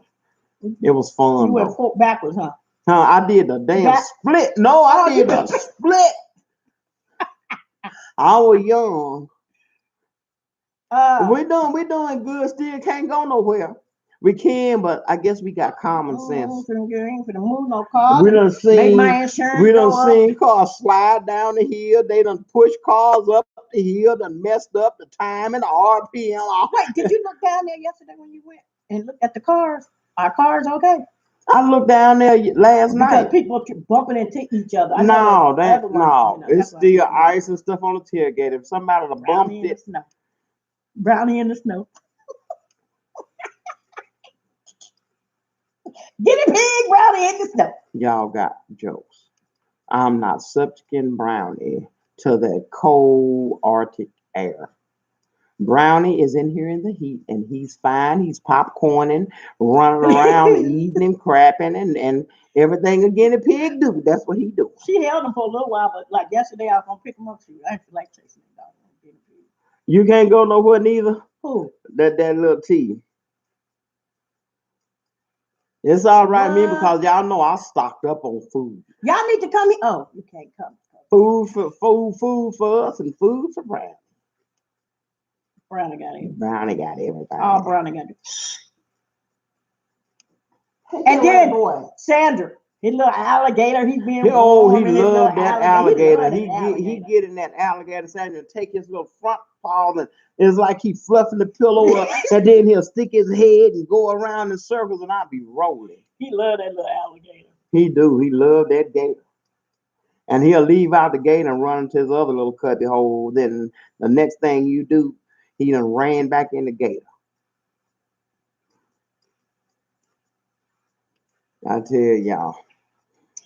It was fun. You went backwards, huh? I did a damn split. No, I did a split. I was young. We doing good. Still can't go nowhere. We can, but I guess we got common sense. We done seen cars slide down the hill. They done push cars up the hill, done messed up the time and the RPM. Wait, did you look down there yesterday when you went and looked at the cars? Are cars okay? I looked down there last night. Because people keep bumping into each other. No, no. It's still ice and stuff on the tailgate. If somebody would have bumped it. Brownie in the snow. Guinea pig, Brownie in the snow. Y'all got jokes. I'm not subjecting Brownie to the cold Arctic air. Brownie is in here in the heat and he's fine. He's popcorning, running around, eating and crapping and everything a guinea pig do. That's what he do. She held him for a little while, but like yesterday I was gonna pick him up. I actually like chasing him down. You can't go nowhere neither. Who? That little T. It's all right, me, because y'all know I stocked up on food. Y'all need to come here. Oh, you can't come. Food for us and food for Brownie. Brownie got everything. Brownie got everything. Oh, Brownie got it. And then Sandra, his little alligator, he's being he loved that alligator. He get in that alligator sand and take his little front paws and it's like he fluffing the pillow up and then he'll stick his head and go around in circles and I'll be rolling. He loved that little alligator. He do. He loved that gator. And he'll leave out the gate and run into his other little cubby hole. Then the next thing you do, he done ran back in the gator. I tell y'all.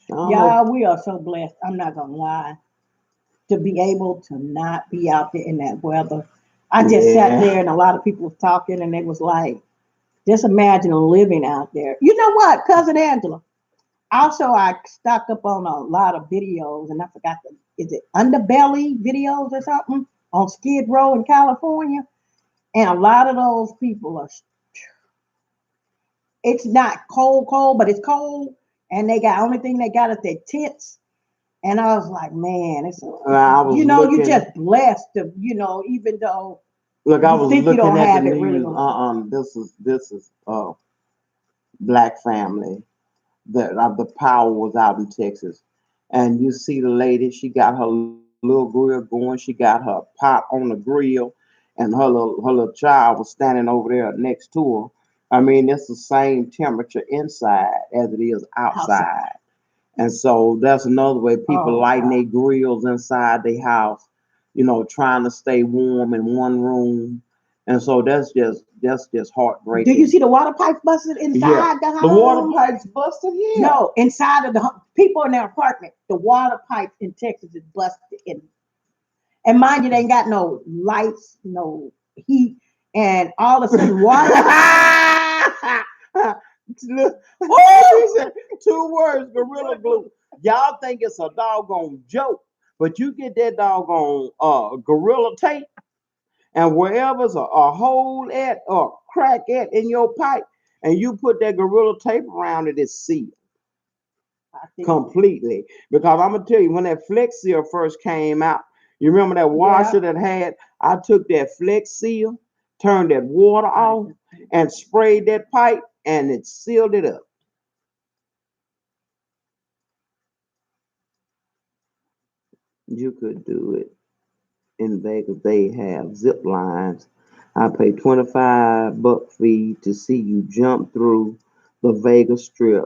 Y'all, we are so blessed. I'm not gonna lie. To be able to not be out there in that weather. I just sat there and a lot of people was talking and they was like, just imagine living out there. You know what, Cousin Angela? Also, I stocked up on a lot of videos, and I forgot the is it underbelly videos or something on Skid Row in California, and a lot of those people are. It's not cold, but it's cold, and they got only thing they got is their tents. And I was like, man, it's I was you looking. just blessed to, even though Look, I you was think you looking don't at the have it, really news. gonna come. This is black family that the power was out in Texas, and you see the lady. She got her little grill going. She got her pot on the grill, and her little child was standing over there next to her. I mean, it's the same temperature inside as it is Outside. outside. And so that's another way people Oh lighting God. their grills inside their house, trying to stay warm in one room. And so that's just Do you heartbreaking. see the water pipes busted Yeah. inside the The water home? pipes busted here. No, inside of the people in their apartment. The water pipes in Texas is busted, and mind you, they ain't got no lights, no heat, and all of a sudden, water pipes. Look, Woo! she said 2 words, gorilla glue. Y'all think it's a doggone joke, but you get that doggone gorilla tape, and wherever's a hole at or crack at in your pipe, and you put that gorilla tape around it, it's sealed I think, completely. Because I'm gonna tell you, when that Flex Seal first came out, you remember that yeah. washer that had? I took that Flex Seal, turned that water I off, just, and sprayed that pipe, and it sealed it up. You could do it in Vegas. They have zip lines. I pay $25 fee to see you jump through the Vegas Strip.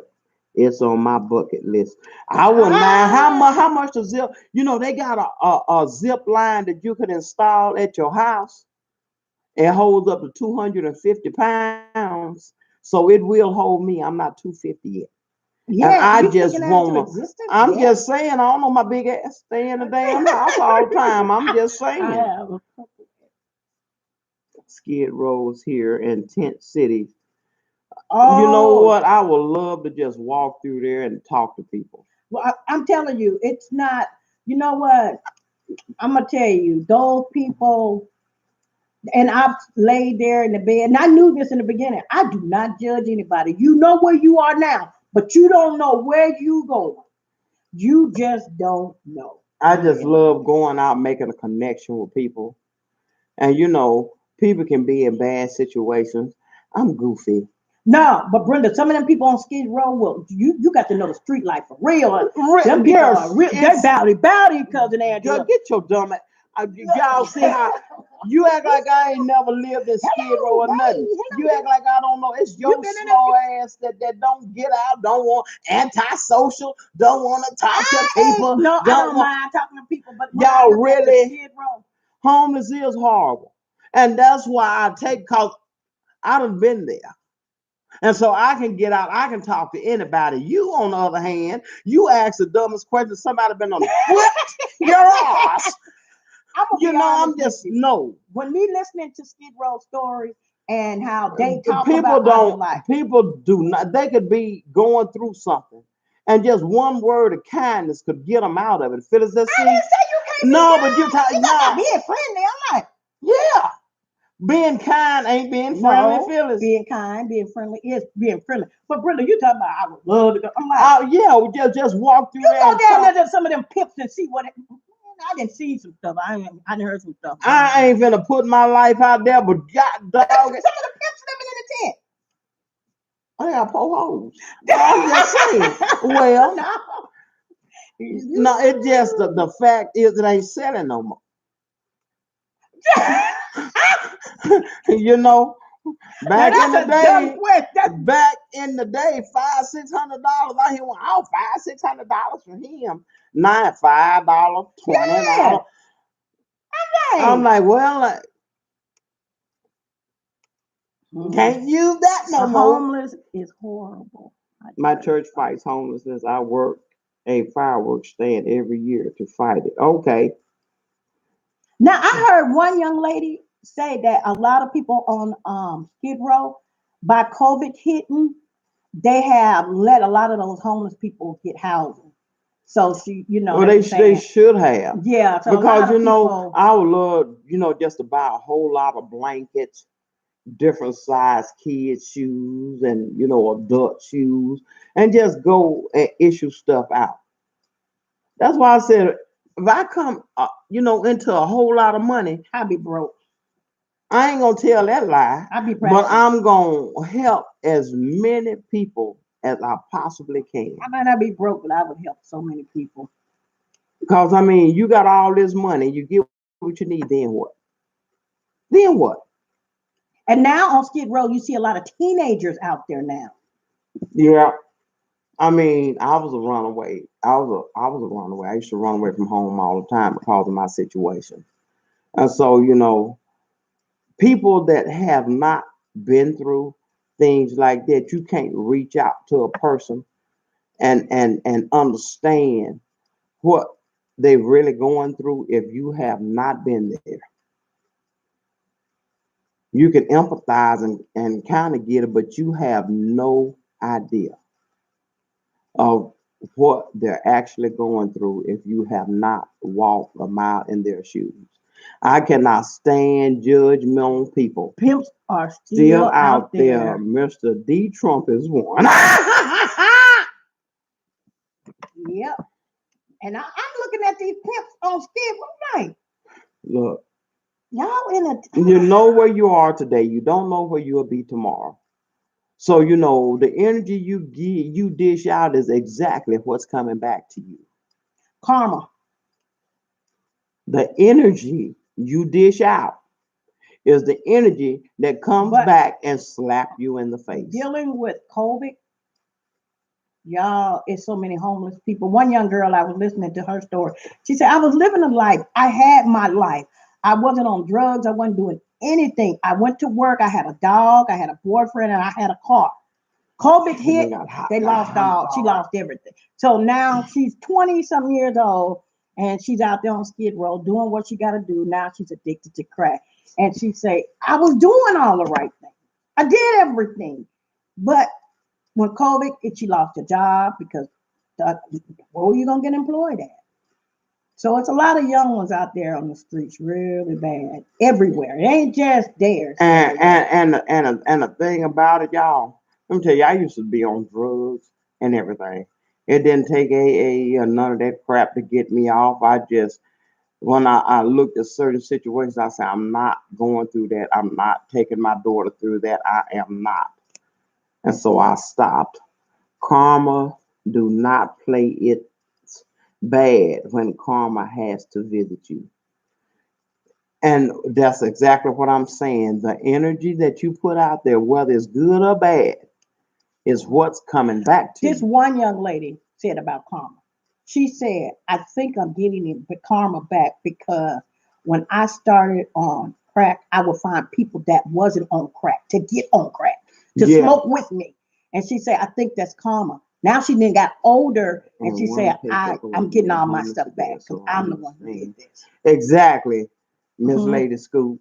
It's on my bucket list. I wouldn't mind how much the zip. They got a zip line that you could install at your house. It holds up to 250 pounds, so it will hold me. I'm not 250 yet, and yeah, I you just speaking that into wanna. existence? I'm Yeah. just saying. I don't know my big ass stay in the damn house all the time. I'm just I saying. have. Skid rows here in tent cities. You know Oh, what? I would love to just walk through there and talk to people. well, I'm telling you, it's not. You know what? I'm gonna tell you, those people, and I've laid there in the bed, and I knew this in the beginning. I do not judge anybody. You know where you are now, but you don't know where you going. You just don't know. I just And love going out making a connection with people. And people can be in bad situations. I'm goofy. no, but Brenda, some of them people on Skid Row, well, you got to know the street life for real. Them people are Yes, real. They're it's bowdy, cousin girl, Angela. get your dumb ass. Y'all see how you act like I ain't never lived in Skid Row Hello, or nothing. hey, You hello. act like I don't know. It's You your been in them? slow ass that don't get out, don't want antisocial, don't want to talk to I ain't. people, No, I don't don't want. mind talking to people, but when I Y'all look at the really Skid Row, homeless is horrible, and that's why I take cause I done been there. And so I can get out, I can talk to anybody. You, on the other hand, you ask the dumbest question, somebody been on flip your ass. I'm gonna be honest I'm with just you. no. When me listening to Skid Row stories and how they talk about, People I be don't, like, people do not, they could be going through something. And just one word of kindness could get them out of it. Phyllis, let's I see. didn't say you can't be No, but you're kind. talking, You talking about no, being friendly. I'm like, yeah. Being kind ain't being friendly, no, Phyllis. being kind, being friendly is being friendly. But Brenda, you talking about I would love to go. I'm like, Yeah, we just walk through you there go and down talk. there to some of them pips and see what. I didn't see some stuff. I didn't heard some stuff. I ain't finna put my life out there, but god But dog it. some of the pips living in the tent. I got poor hoes. I'm just saying. Well, No. no, it just the fact is it ain't selling no more. you know, Now back in that's the a dumb day, question. $500-$600. I hear oh $500-$600 for him. Now $5, Yeah, $20. I'm hey. like, well, Mm-mm. can't use that no The more. homeless is horrible. I My tell you church something. fights homelessness. I work a fireworks stand every year to fight it. Okay. Now I heard one young lady say that a lot of people on Skid Row, by COVID hitting, they have let a lot of those homeless people get housing. So she, Well, they were they saying, should have. yeah. So a Because lot of people, I would love, just to buy a whole lot of blankets, different size kids shoes, and adult shoes, and just go and issue stuff out. That's why I said, if I come into a whole lot of money, I'd be broke. I ain't gonna tell that lie, I'd be but practicing. I'm gonna help as many people as I possibly can. I might not be broke, but I would help so many people. Because I mean, you got all this money, you get what you need, then what? Then what? And now on Skid Row, you see a lot of teenagers out there now. Yeah. I mean, I was a runaway. I was a runaway. I used to run away from home all the time because of my situation. And so, people that have not been through things like that, you can't reach out to a person and understand what they're really going through if you have not been there. You can empathize and kind of get it, but you have no idea of what they're actually going through if you have not walked a mile in their shoes. I cannot stand judgmental people. Pimps are Still still out out there, there. Mr. D. Trump is one. Yep. And I'm looking at these pimps on Skid Row. Like, Look, y'all in a you know where you are today. You don't know where you'll be tomorrow. So the energy you dish out is exactly what's coming back to you. karma. The energy you dish out is the energy that comes But back and slap you in the face. dealing with COVID, y'all, it's so many homeless people. One young girl, I was listening to her story. She said, I was living a life. I had my life. I wasn't on drugs. I wasn't doing anything. I went to work. I had a dog. I had a boyfriend, and I had a car. COVID hit. They lost all. She lost everything. So now she's 20 some years old, and she's out there on Skid Row doing what she got to do. Now she's addicted to crack. And she say, I was doing all the right things. I did everything. But when COVID, she lost her job because where are you gonna get employed at? So it's a lot of young ones out there on the streets, really bad, everywhere. It ain't just there. And the thing about it, y'all, let me tell you, I used to be on drugs and everything. It didn't take AA or none of that crap to get me off. I just when I looked at certain situations, I said, I'm not going through that. I'm not taking my daughter through that. I am not. And so I stopped. Karma do not play it bad when karma has to visit you. And that's exactly what I'm saying. The energy that you put out there, whether it's good or bad, is what's coming back to This you. one young lady said about karma. She said, I think I'm getting the karma back because when I started on crack, I would find people that wasn't on crack to get on crack, to Yeah. smoke with me. And she said, I think that's karma. Now she then got older and she said, I'm getting all my stuff back because I'm the one who did this. Exactly. Miss Mhm. Lady Scoop.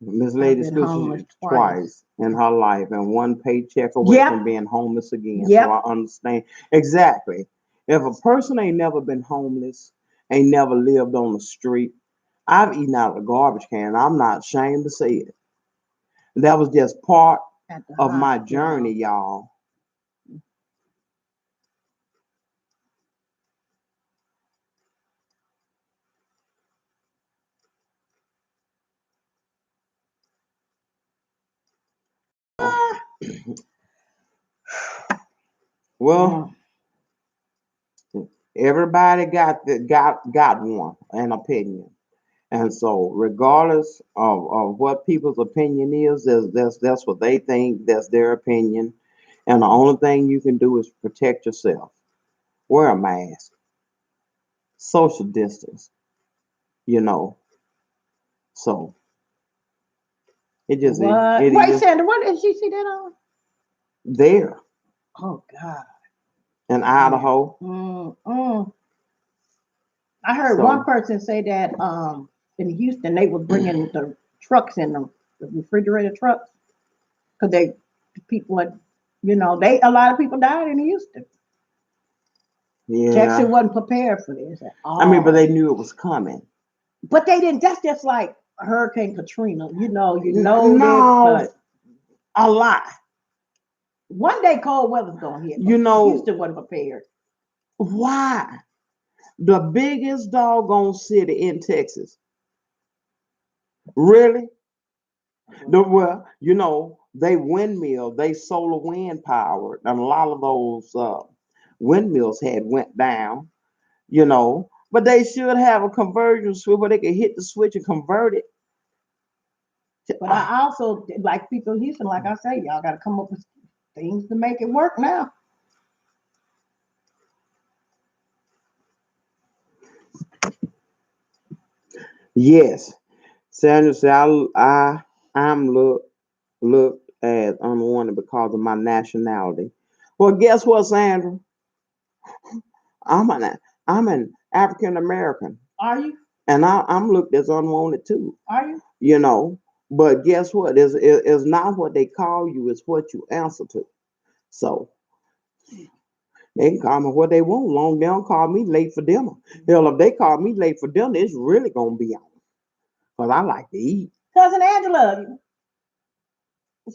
Miss I've Lady been Scoop homeless twice in her life and one paycheck away Yep. from being homeless again. Yep. So I understand exactly. If a person ain't never been homeless, ain't never lived on the street, I've eaten out of a garbage can. I'm not ashamed to say it. That was just part At the of my hospital. journey, y'all. Well, everybody got one an opinion. And so, regardless of what people's opinion is, that's what they think. That's their opinion. And the only thing you can do is protect yourself. Wear a mask. Social distance. You know. So it just What? it Wait, is Sandra, what did she see that on? there Oh God. in Idaho. I heard one So person say that in Houston they were bringing the trucks in them, the refrigerator trucks, because they people had You know, a lot of people died in Houston. Yeah. Texas wasn't prepared for this at all. I mean, but they knew it was coming. But they didn't. That's just like Hurricane Katrina. You know No, this, but a lot. one day cold weather's gonna hit. You know, Houston wasn't prepared. Why? The biggest doggone city in Texas. Really? Well, you know, they windmill, they solar wind powered, and a lot of those windmills had went down, you know, but they should have a conversion switch where they could hit the switch and convert it. But I also like people in Houston, like I say, y'all got to come up with things to make it work now. Yes, Sandra said I'm looked as unwanted because of my nationality. Well, guess what, Sandra? I'm an I'm an African American, Are you? and I'm looked as unwanted too. Are you? You know, but guess what? It's not what they call you; it's what you answer to. So they can call me what they want. Long they don't call me late for dinner. Hell, if they call me late for dinner, it's really gonna be on. Cause I like to eat. Cousin Angela,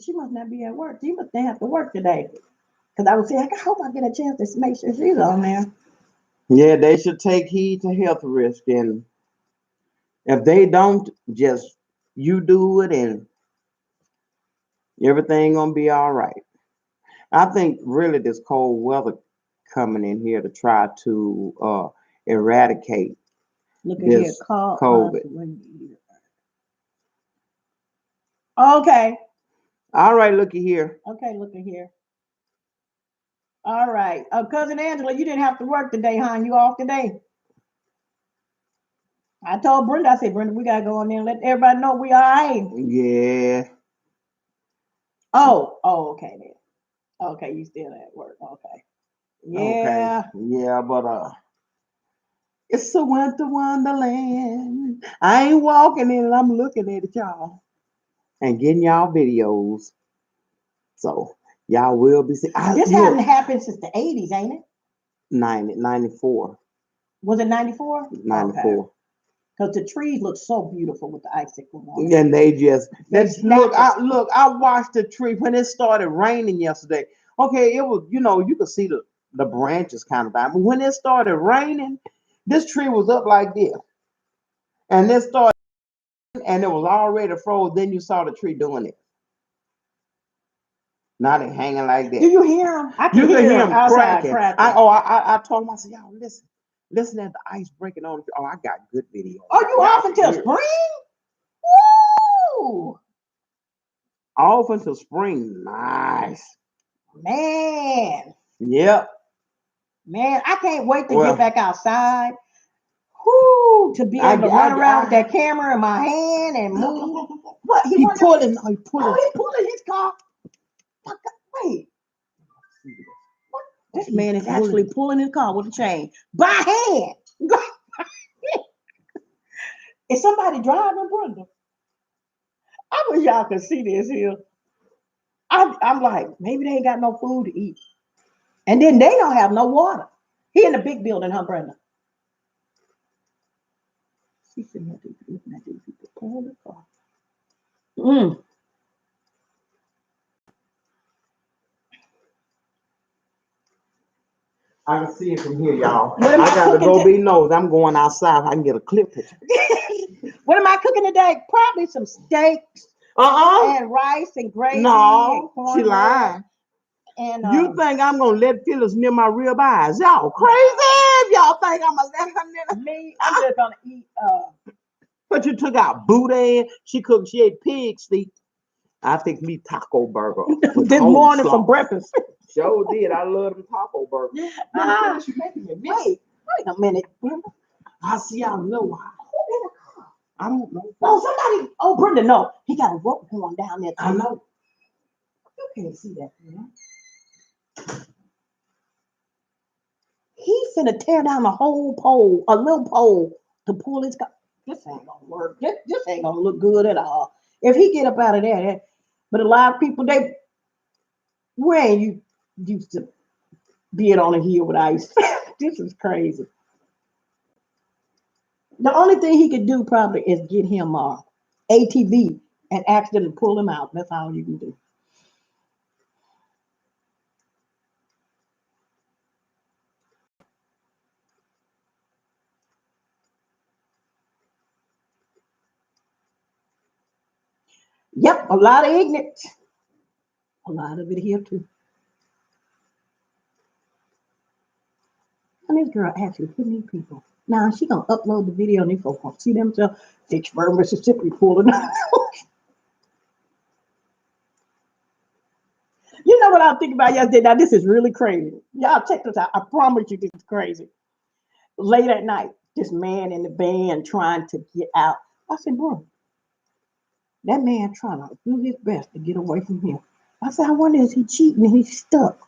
she must not be at work. She must have to work today. Because I was saying, I hope I get a chance to make sure she's on there. Yeah, they should take heed to health risk, and if they don't, just you do it, and everything gonna be all right. I think really this cold weather coming in here to try to eradicate Look at here, this call us COVID. when you Okay. All right, looky here. Okay, look at here. All right. Cousin Angela, you didn't have to work today, huh? You off today? I told Brenda, I said, Brenda, we gotta go on there and let everybody know we all right. Yeah. Oh, okay then. Okay, you still at work. Okay. Yeah. Okay. Yeah, but it's a winter wonderland. I ain't walking in it, I'm looking at it, y'all. And getting y'all videos. So y'all will be seeing. This hasn't happened since the 80s, ain't it? 94. Was it 94? 94. Because the trees look so beautiful with the icicle on. And they just snap look. I watched the tree when it started raining yesterday. Okay, it was you could see the branches kind of down, but when it started raining, this tree was up like this, and it started, and it was already froze. Then you saw the tree doing it. Not it hanging like that. Do you hear him? I You can can hear hear him him outside cracking. I told him, I said, y'all listen at the ice breaking on. Oh, I got good video. Oh, you Y'all off can until hear it. spring? Woo! Off until spring. Nice. Man, Yep. man, I can't wait to Well, get back outside. Whoo, to be able to run around with I- that camera in my hand and move. What? he pulling. Oh, he's pulling his car. Wait, what? This man is actually pulling his car with a chain by hand. Is somebody driving, Brenda? I wish y'all could see this here. I'm like, maybe they ain't got no food to eat. And then they don't have no water. He in the big building, huh, Brenda? She sitting there looking at these people pull the car. I can see it from here, y'all. What am I gotta cooking go be nosed. I'm going outside. I can get a clear picture. What am I cooking today? Probably some steaks and rice and gravy. No, and she lying. And You think I'm gonna let Phyllis near my rib eyes? Y'all crazy? Y'all think I'm gonna let her near? Me, I'm just gonna eat. But you took out boudin. She cooked. She ate pig steak. I think me taco burger. This morning for breakfast. Sure did. I love them taco burgers. You making me wait a minute. I see y'all know why. I don't know. No, somebody. Oh, Brenda, no. He got a rope going down there. I know. You can't see that, man. He's finna tear down a whole pole, a little pole, to pull his car. This ain't gonna work. This ain't gonna look good at all. If he get up out of there, but a lot of people, When you used to being on a hill with ice. This is crazy. The only thing he could do probably is get him ATV and ask them to pull him out. That's all you can do. Yep, a lot of ignorance. A lot of it here too. And this girl actually hit me people. Now she gonna upload the video and these folks gonna see themselves. Vicksburg, Mississippi pulling out. You know what I was thinking about yesterday? Now this is really crazy. Y'all check this out. I promise you this is crazy. Late at night, this man in the van trying to get out. I said, bro, that man trying to do his best to get away from him. I said, I wonder is he cheating and he's stuck.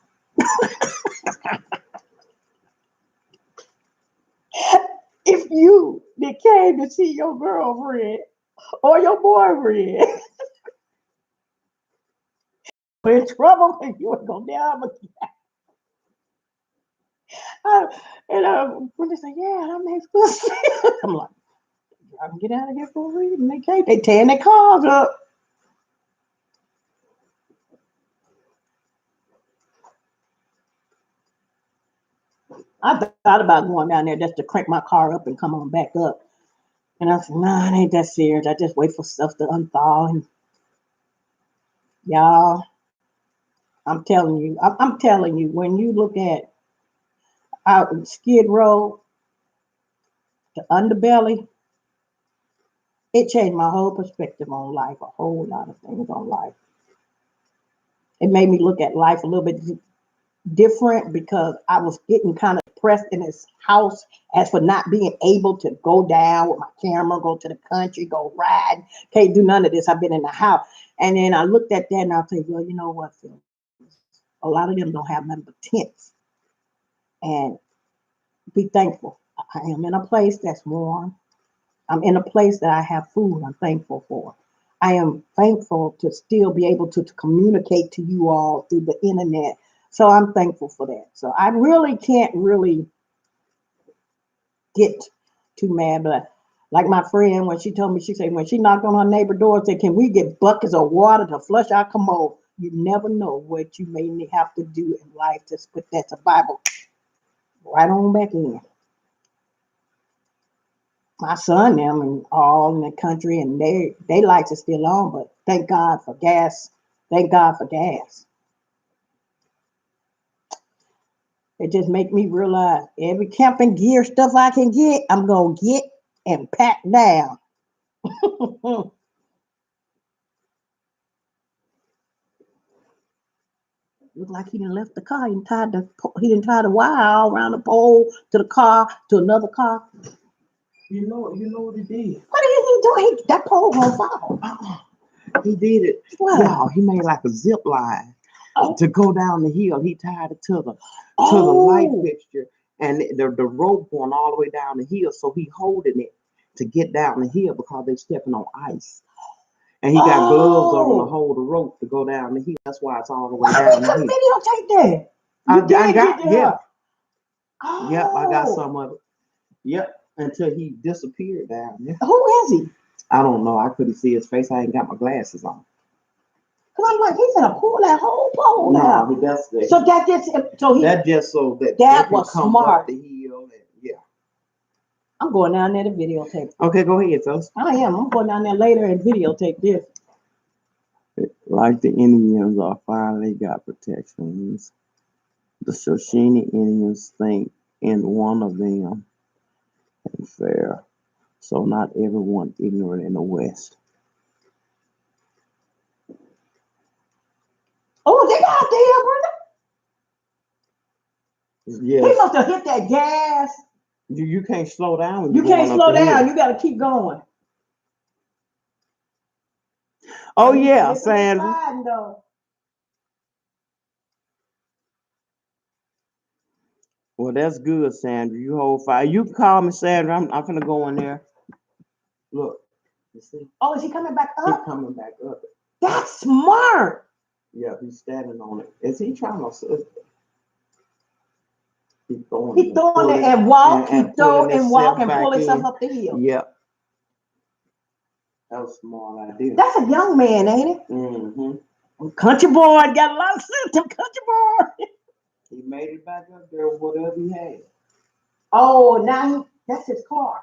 If you that came to see your girlfriend or your boyfriend were in trouble and you would go down with when they say, yeah, that makes good sense. I'm like, I can get out of here for a reason. They can't. They tearing their cars up. I thought about going down there just to crank my car up and come on back up. And I said, nah, it ain't that serious. I just wait for stuff to unthaw. And y'all, I'm telling you, when you look at out in Skid Row, the underbelly, it changed my whole perspective on life, a whole lot of things on life. It made me look at life a little bit different because I was getting kind of depressed in this house as for not being able to go down with my camera, go to the country, go ride. Can't do none of this. I've been in the house. And then I looked at that and I think, well, you know what, Phil? A lot of them don't have nothing but tents. And be thankful. I am in a place that's warm. I'm in a place that I have food I'm thankful for. I am thankful to still be able to communicate to you all through the internet. So I'm thankful for that. So I really can't really get too mad. But like my friend, when she told me, she said, when she knocked on her neighbor door, said, can we get buckets of water to flush our commode? You never know what you may have to do in life to put that survival right on back in. My son them and all in the country and they lights are still on, but thank God for gas. Thank God for gas. It just make me realize every camping gear stuff I can get, I'm gonna get and pack down. Look like he done left the car. He done tied the wire all around the pole to the car to another car. You know what he did. What did he do? That pole gonna fall. He did it. What? Wow, he made like a zip line to go down the hill. He tied it to the light fixture and the rope going all the way down the hill. So he holding it to get down the hill because they stepping on ice. And he got gloves on to hold the rope to go down the hill. That's why it's all the way down the hill. Videotape that. I got yeah. Oh. Yep, I got some of it. Yep, until he disappeared down there. Who is he? I don't know. I couldn't see his face. I ain't got my glasses on. Cause I'm like, he's gonna pull that whole pole out. No, that's the, so that just that just so that that was come smart. Up the hill and, yeah. I'm going down there to videotape. Okay, go ahead, fellas. I am. I'm going down there later and videotape this. Like the Indians are finally got protections. The Shoshone Indians think in one of them and fair. So not everyone ignorant in the West. Oh, they got there, brother. Yes. He must have hit that gas. You can't slow down. When you can't slow down. You got to keep going. Oh yeah, Sandra. Well, that's good, Sandra. You hold fire. You can call me, Sandra. I'm gonna go in there. Look, you see? Oh, is he coming back up? He's coming back up. That's smart. Yeah, he's standing on it. Is he trying to? He's throwing He it and throwing it pulling and walk. He and throw pulling and walk himself and pull back himself in. up the hill. Yep, that was a smart idea. That's a young man, ain't it? Mm-hmm. Country boy got a lot of sense. Them country boy. He made it back up there with whatever he had. Oh, now that's his car.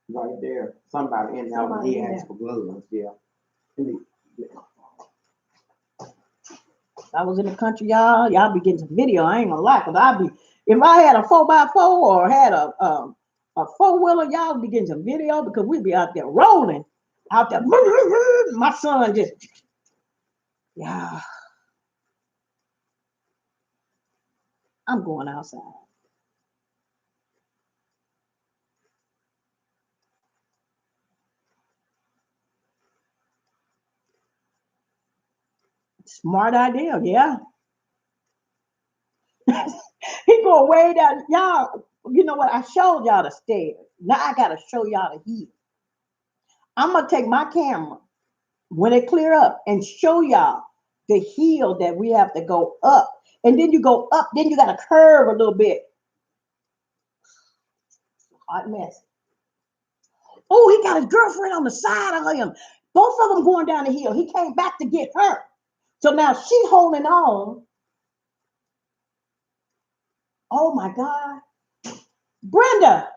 Right there. Somebody in there when he asked for gloves. Yeah. I was in the country, y'all. Y'all be getting some video. I ain't gonna lie, cause I be if I had a 4x4 or had a 4-wheeler, y'all be getting some video because we be out there rolling, out there. My son just yeah. I'm going outside. Smart idea, yeah. He go way down, y'all. You know what? I showed y'all the stairs. Now I gotta show y'all the hill. I'm gonna take my camera when it clear up and show y'all the hill that we have to go up. And then you go up, then you gotta curve a little bit. Hot mess. Oh, he got his girlfriend on the side of him. Both of them going down the hill. He came back to get her. So now she holding on. Oh my God. Brenda.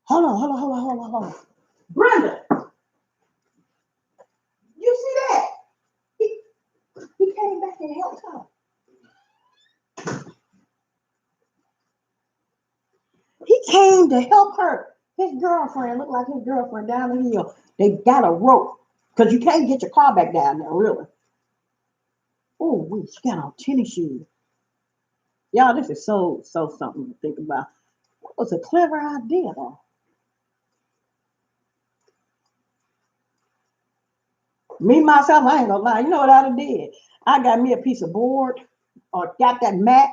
Hold on. Brenda, you see that? He, he came back and helped her. He came to help her. His girlfriend looked like his girlfriend down the hill. They got a rope because you can't get your car back down there, really. Oh, she got on tennis shoes. Y'all, this is so something to think about. That was a clever idea, though. Me myself, I ain't gonna lie. You know what I'd have did? I got me a piece of board or got that mat,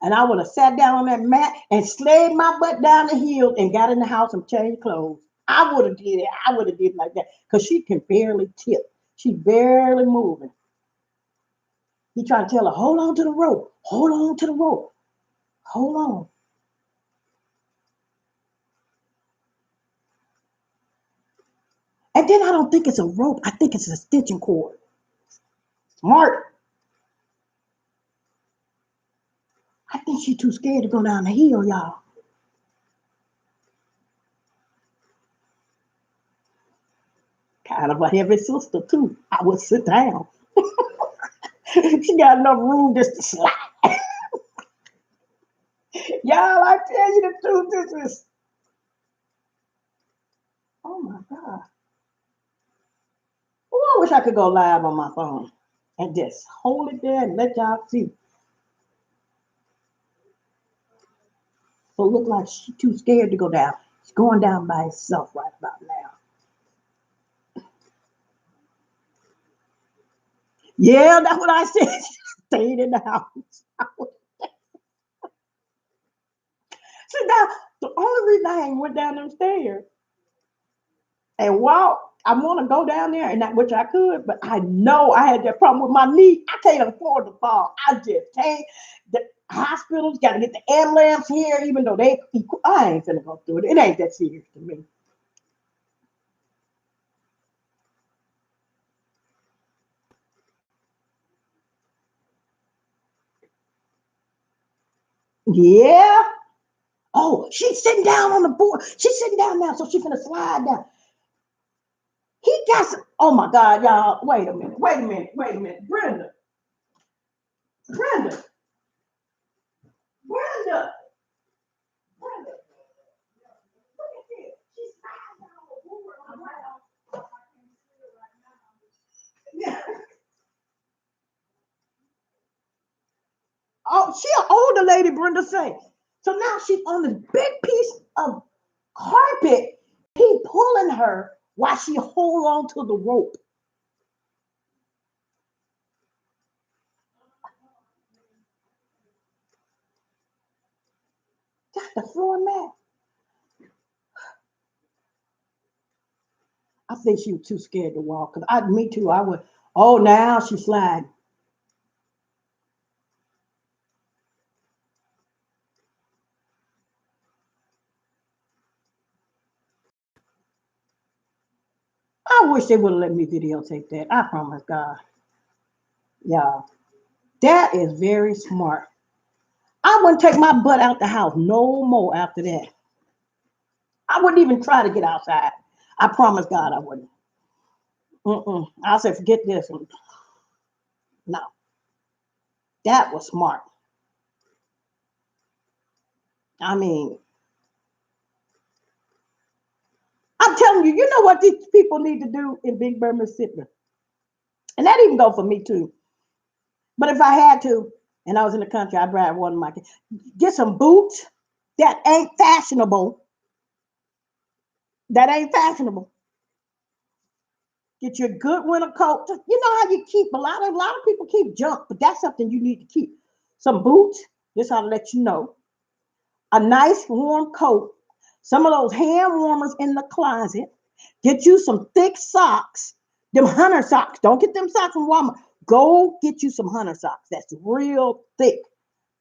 and I would have sat down on that mat and slayed my butt down the hill and got in the house and changed clothes. I would have did it. I would have did it like that because she can barely tip. She barely moving. He trying to tell her, hold on to the rope. Hold on to the rope. Hold on. And then I don't think it's a rope. I think it's a stitching cord. Smart. I think she's too scared to go down the hill, y'all. Kind of a heavy sister, too. I would sit down. She got enough room just to slide. Y'all, I tell you the truth, this is, oh my God. Oh, I wish I could go live on my phone and just hold it there and let y'all see. So it look like she's too scared to go down. She's going down by herself right about now. Yeah, that's what I said. She stayed in the house. See, now, the only reason I ain't went down them stairs and walk, I want to go down there, and that which I could, but I know I had that problem with my knee. I can't afford to fall. I just can't. The hospitals got to get the ambulance here, even though I ain't finna go through it. It ain't that serious to me. Yeah. Oh, she's sitting down on the board. She's sitting down now, so she's finna slide down. He got some. Oh my God, y'all. Wait a minute. Brenda. Brenda. Brenda. Brenda. Look at this. She's sliding down the board. Yeah. Oh, she an older lady, Brenda say. So now she's on this big piece of carpet. He pulling her while she hold on to the rope. Got the floor mat. I think she was too scared to walk. Cause me too. I would. Oh, now she's sliding. I wish they would have let me videotape that. I promise God. Yeah. That is very smart. I wouldn't take my butt out the house no more after that. I wouldn't even try to get outside. I promise God I wouldn't. I said, forget this. No, that was smart. I mean, I'm telling you, you know what these people need to do in Big Bear, Mississippi? And that even go for me too. But if I had to, and I was in the country, I'd rather one of my kids. Get some boots that ain't fashionable. That ain't fashionable. Get your good winter coat. You know how you keep a lot of people keep junk, but that's something you need to keep. Some boots. This ought to let you know. A nice warm coat. Some of those hand warmers in the closet. Get you some thick socks. Them hunter socks. Don't get them socks from Walmart. Go get you some hunter socks. That's real thick.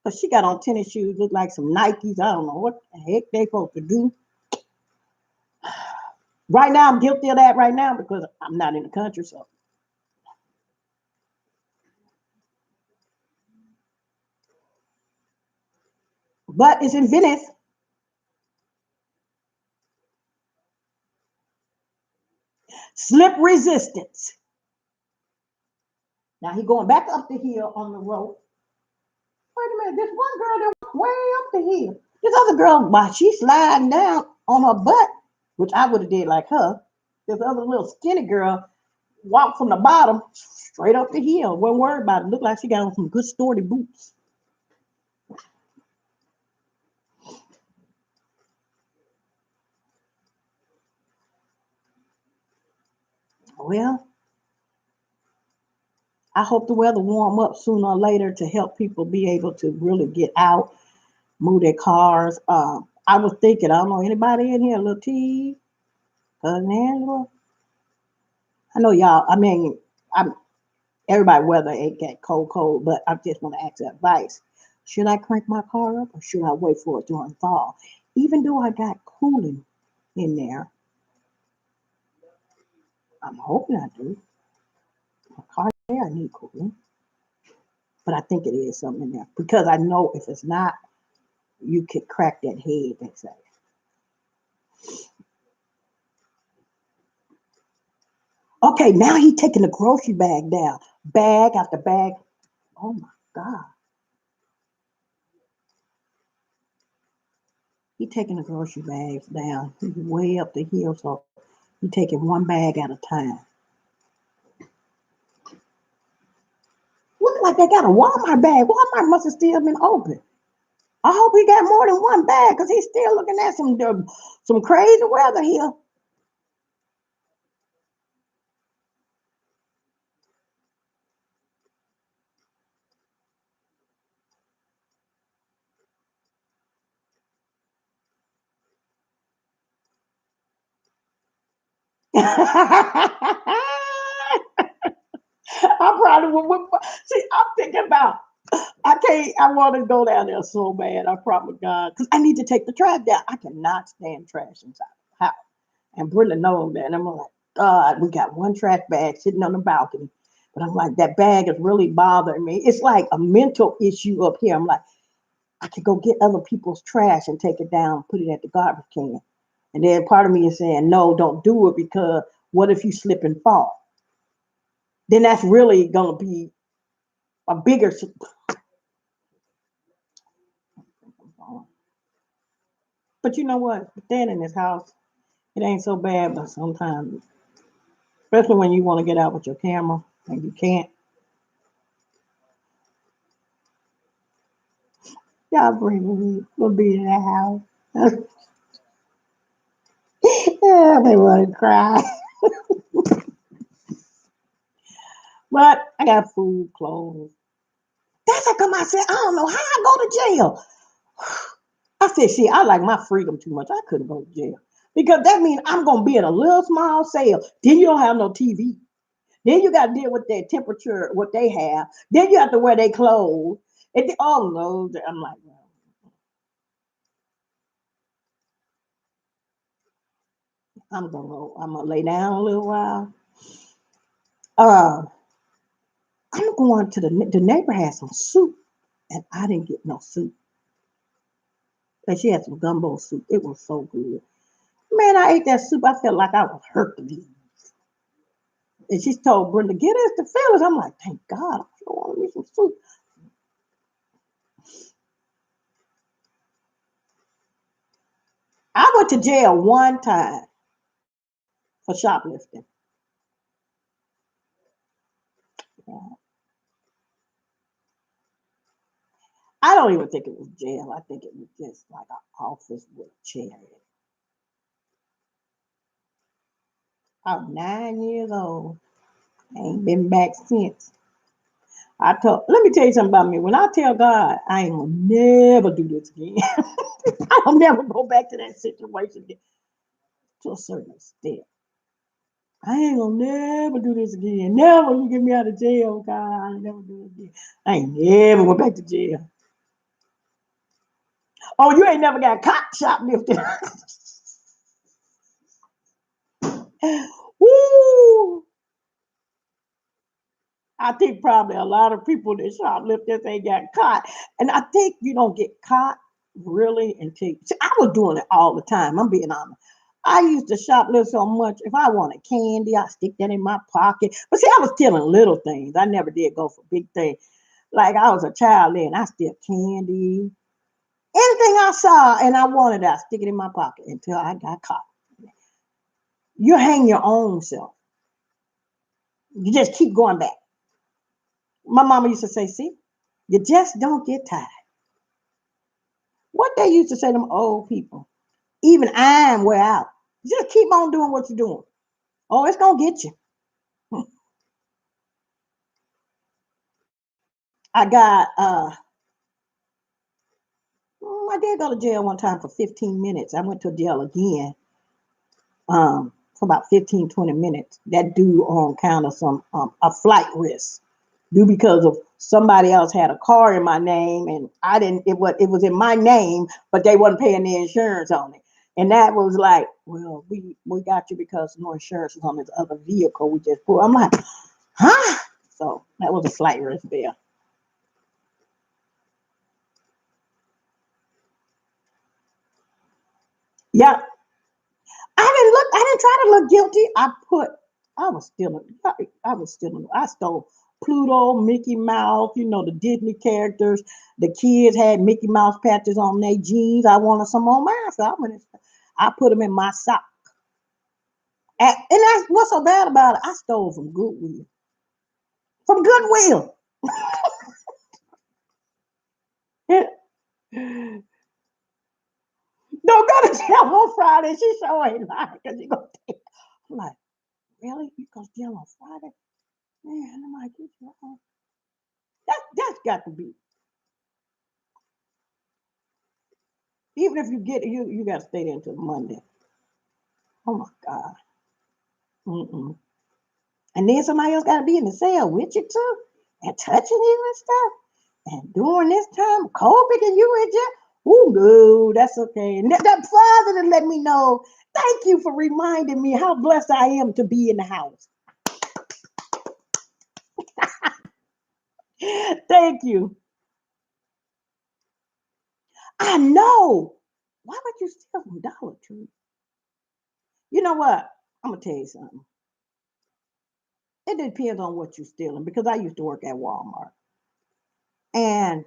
Cause she got on tennis shoes, look like some Nikes. I don't know what the heck they supposed to do. Right now, I'm guilty of that right now because I'm not in the country. So, but it's in Venice. Slip resistance. Now he going back up the hill on the road. Wait a minute, this one girl that walked way up the hill. This other girl, while she's sliding down on her butt, which I would have did like her. This other little skinny girl walked from the bottom straight up the hill. Wasn't worried about it. Looked like she got on some good sturdy boots. Well, I hope the weather warm up sooner or later to help people be able to really get out, move their cars. I was thinking, I don't know anybody in here, little T, cousin Angela. I know y'all. I mean, I'm everybody weather ain't get cold, but I just want to ask advice. Should I crank my car up or should I wait for it to unthaw? Even though I got cooling in there, I'm hoping I do. My car there, I need cooling, but I think it is something in there because I know if it's not, you could crack that head. They say. Okay, now he taking the grocery bag down, bag after bag. Oh my God, he taking the grocery bags down. He's way up the hill, so he taking one bag at a time. Look like they got a Walmart bag. Walmart must have still been open. I hope he got more than one bag because he's still looking at some crazy weather here. I probably would. See, I'm thinking about. I can't. I want to go down there so bad. I promise God, because I need to take the trash down. I cannot stand trash inside the house. And Brenda knows that. And I'm like, God, we got one trash bag sitting on the balcony. But I'm like, that bag is really bothering me. It's like a mental issue up here. I'm like, I could go get other people's trash and take it down, put it at the garbage can. And then part of me is saying, no, don't do it because what if you slip and fall? Then that's really going to be a bigger. But you know what? Staying in this house, it ain't so bad, but sometimes, especially when you want to get out with your camera and you can't. Y'all bring me, we'll be in that house. Yeah, they want to cry. But I got food, clothes. That's how come I said, I don't know how I go to jail. I said, see, I like my freedom too much. I couldn't go to jail. Because that means I'm going to be in a little small cell. Then you don't have no TV. Then you got to deal with their temperature, what they have. Then you have to wear their clothes. Oh no, I'm like, well, I'm gonna lay down a little while. Uh, I'm going to the neighbor had some soup, and I didn't get no soup. And she had some gumbo soup. It was so good. Man, I ate that soup. I felt like I was hurting. And she told Brenda, get us the fellas. I'm like, thank God, I sure want me some soup. I went to jail one time for shoplifting. Yeah. I don't even think it was jail. I think it was just like an office with a chair in it. I was 9 years old. I ain't been back since. Let me tell you something about me. When I tell God, I ain't gonna never do this again. I'll never go back to that situation again to a certain extent. I ain't gonna never do this again. Never you get me out of jail, God. I ain't never do it again. I ain't never went back to jail. Oh, you ain't never got caught shoplifting. Woo! I think probably a lot of people that shoplifters ain't got caught. And I think you don't get caught really until see, I was doing it all the time. I'm being honest. I used to shoplift so much. If I wanted candy, I stick that in my pocket. But see, I was stealing little things. I never did go for big things. Like I was a child then, I steal candy. Anything I saw and I wanted, I stick it in my pocket until I got caught. You hang your own self. You just keep going back. My mama used to say, see, you just don't get tired. What they used to say to them old people, even iron wear out. Just keep on doing what you're doing. Oh, it's gonna get you. I got I did go to jail one time for 15 minutes. I went to jail again for about 15, 20 minutes. That due on account of some a flight risk. Due because of somebody else had a car in my name and I didn't it was in my name, but they wasn't paying the insurance on it. And that was like, well, we got you because no insurance was on this other vehicle we just pulled. I'm like, huh? So that was a flight risk there. Yeah, I didn't try to look guilty. I was stealing. I stole Pluto, Mickey Mouse, the Disney characters. The kids had Mickey Mouse patches on their jeans. I wanted some on mine, so I put them in my sock. And that's what's so bad about it. I stole from Goodwill. From Goodwill. Don't go to jail on Friday. She sure ain't lying because you go. I'm like, really? You go to jail on Friday? Man, I'm like, that's got to be. Even if you get you got to stay there until Monday. Oh my God. Mm-mm. And then somebody else got to be in the cell with you too, and touching you and stuff. And during this time, cold picking you in jail. Oh no, that's okay. And that father to let me know. Thank you for reminding me how blessed I am to be in the house. Thank you. I know. Why would you steal from Dollar Tree? You know what? I'm gonna tell you something. It depends on what you're stealing because I used to work at Walmart. And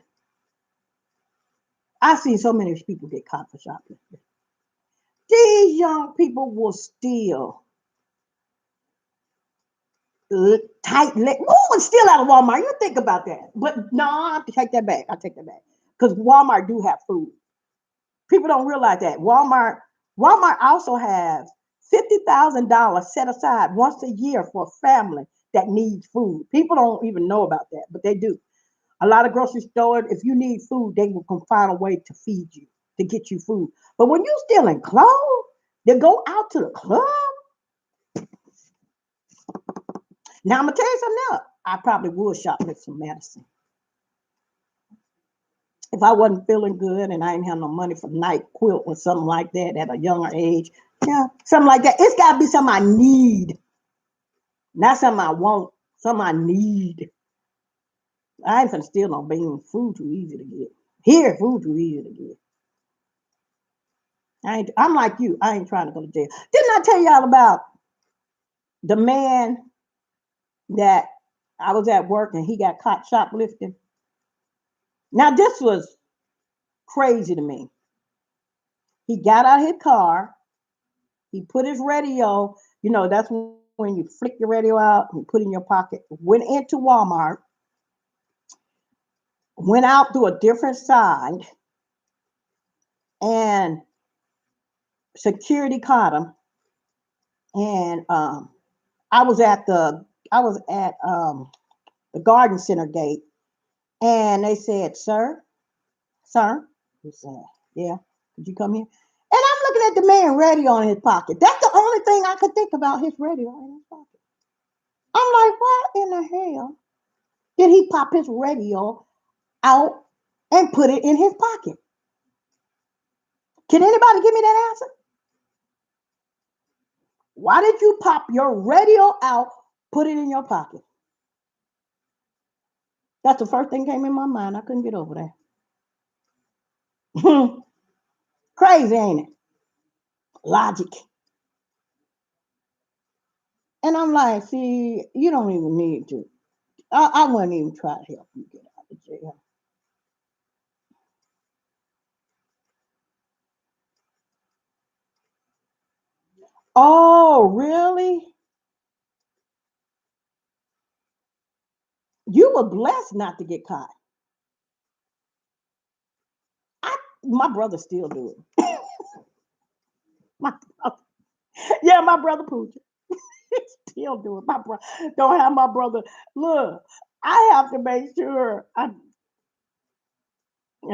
I've seen so many people get caught for shoplifting. These young people will steal tight leg. Who would steal out of Walmart? You think about that. But no, I have to take that back. I take that back. Because Walmart do have food. People don't realize that. Walmart also has $50,000 set aside once a year for a family that needs food. People don't even know about that, but they do. A lot of grocery stores, if you need food, they will find a way to feed you, to get you food. But when you stealing clothes, they go out to the club. Now I'm gonna tell you something else. I probably would shoplift some medicine if I wasn't feeling good and I didn't have no money for night quilt or something like that at a younger age. Yeah, something like that. It's got to be something I need, not something I want. Something I need. I ain't finna steal no bean. Food too easy to get. Here, food too easy to get. I'm like you. I ain't trying to go to jail. Didn't I tell y'all about the man that I was at work and he got caught shoplifting? Now this was crazy to me. He got out of his car. He put his radio. You know that's when you flick your radio out and put it in your pocket. Went into Walmart. Went out through a different side, and security caught him. And I was at the garden center gate, and they said, sir, he said, yeah, could you come here? And I'm looking at the man radio in his pocket. That's the only thing I could think about, his radio in his pocket. I'm like, what in the hell did he pop his radio out and put it in his pocket? Can anybody give me that answer? Why did you pop your radio out, put it in your pocket? That's the first thing came in my mind. I couldn't get over that. Crazy, ain't it? Logic. And I'm like, see, you don't even need to. I wouldn't even try to help you get out of jail. Oh, really? You were blessed not to get caught. My brother still do it. My brother, yeah, my brother Pooja. He still do it. My brother don't have my brother. Look, I have to make sure and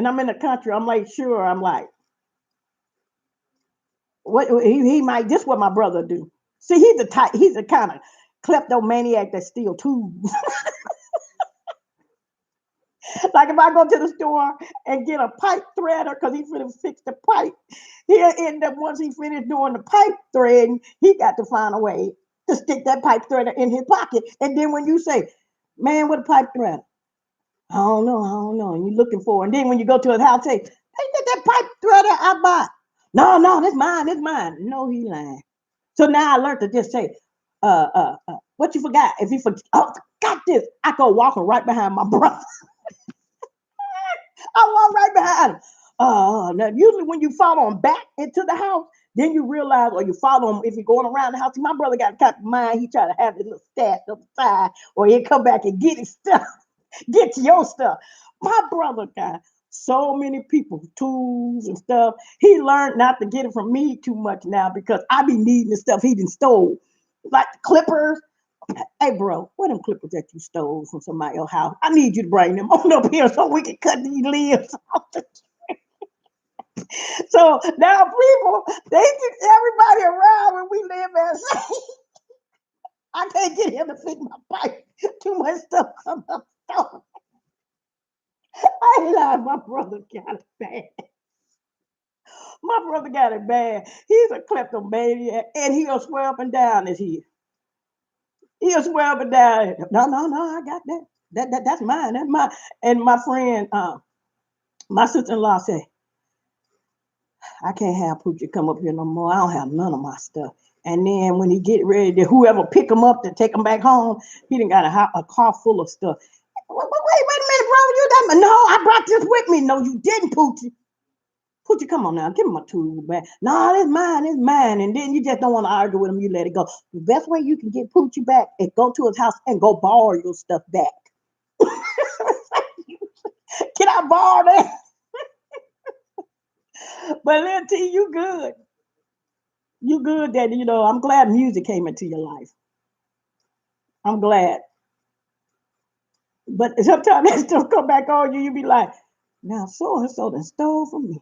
I'm in the country. I'm like, sure. I'm like, what he might. This what my brother do. See, he's the type. He's the kind of kleptomaniac that steal tools. Like if I go to the store and get a pipe threader because he's finna fix the pipe, he'll end up once he finished doing the pipe threading, he got to find a way to stick that pipe threader in his pocket. And then when you say, "Man, what a pipe threader?" I don't know. And you're looking for it. And then when you go to his house, say, "Hey, that pipe threader I bought." No, this mine. No, he lying. So now I learned to just say, what you forgot? If you forgot this, I go walking right behind my brother. I walk right behind him. Now usually when you follow him back into the house, then you realize, or you follow him if you're going around the house. My brother got a type of mind. He try to have his little stash up the side, or he'll come back and get his stuff, get your stuff. My brother got so many people, tools and stuff. He learned not to get it from me too much now because I be needing the stuff he done stole, like the clippers. Hey, bro, where them clippers that you stole from somebody else's house? I need you to bring them on up here so we can cut these limbs off. So now people, they get everybody around when we live as I can't get him to fix my pipe. Too much stuff come up. I ain't lying, my brother got it bad. My brother got it bad. He's a kleptomaniac, and he'll swear up and down as he'll swear up and down. No, I got that. That's mine. That's mine. And my friend, my sister-in-law said, I can't have Poochie come up here no more. I don't have none of my stuff. And then when he get ready to whoever pick him up to take him back home, he done got a car full of stuff. Wait a minute, bro. You done? No, I brought this with me. No, you didn't, Poochie. Poochie, come on now, give him my tool back. No, it's mine. And then you just don't want to argue with him. You let it go. The best way you can get Poochie back is go to his house and go borrow your stuff back. Can I borrow that? But little T, you good. You good that I'm glad music came into your life. I'm glad. But sometimes that stuff come back on you, you be like, now so and so done stole from me.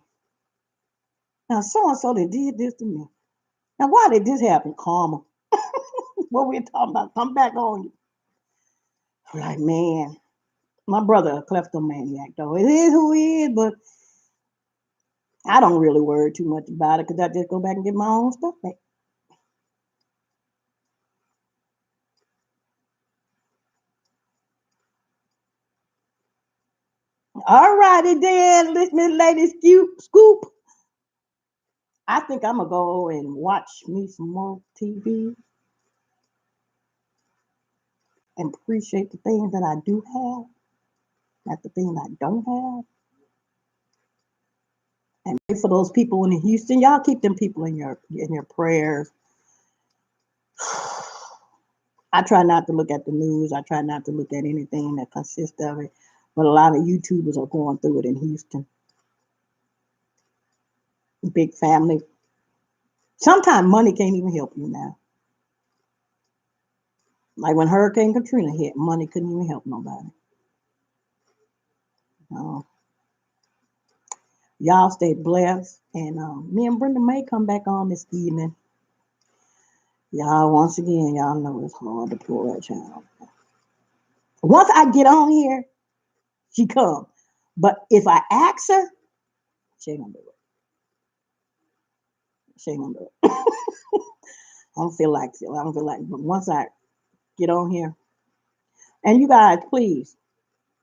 Now so and so they did this to me. Now why did this happen? Karma. What we talking about? Come back on you. Like, man, my brother a kleptomaniac though. It is who he is, but I don't really worry too much about it because I just go back and get my own stuff back. All righty then, listen, lady scoop. I think I'm gonna go and watch me some more TV and appreciate the things that I do have, not the things I don't have. And pray for those people in Houston. Y'all keep them people in your prayers. I try not to look at the news. I try not to look at anything that consists of it. But a lot of YouTubers are going through it in Houston. Big family. Sometimes money can't even help you now. Like when Hurricane Katrina hit, money couldn't even help nobody. Uh, y'all stay blessed. And me and Brenda may come back on this evening. Y'all, once again, y'all know it's hard to pull that child. Once I get on here, she come. But if I ask her, she ain't gonna do it. She ain't gonna do it. I don't feel like it. I don't feel like it. But once I get on here, and you guys, please,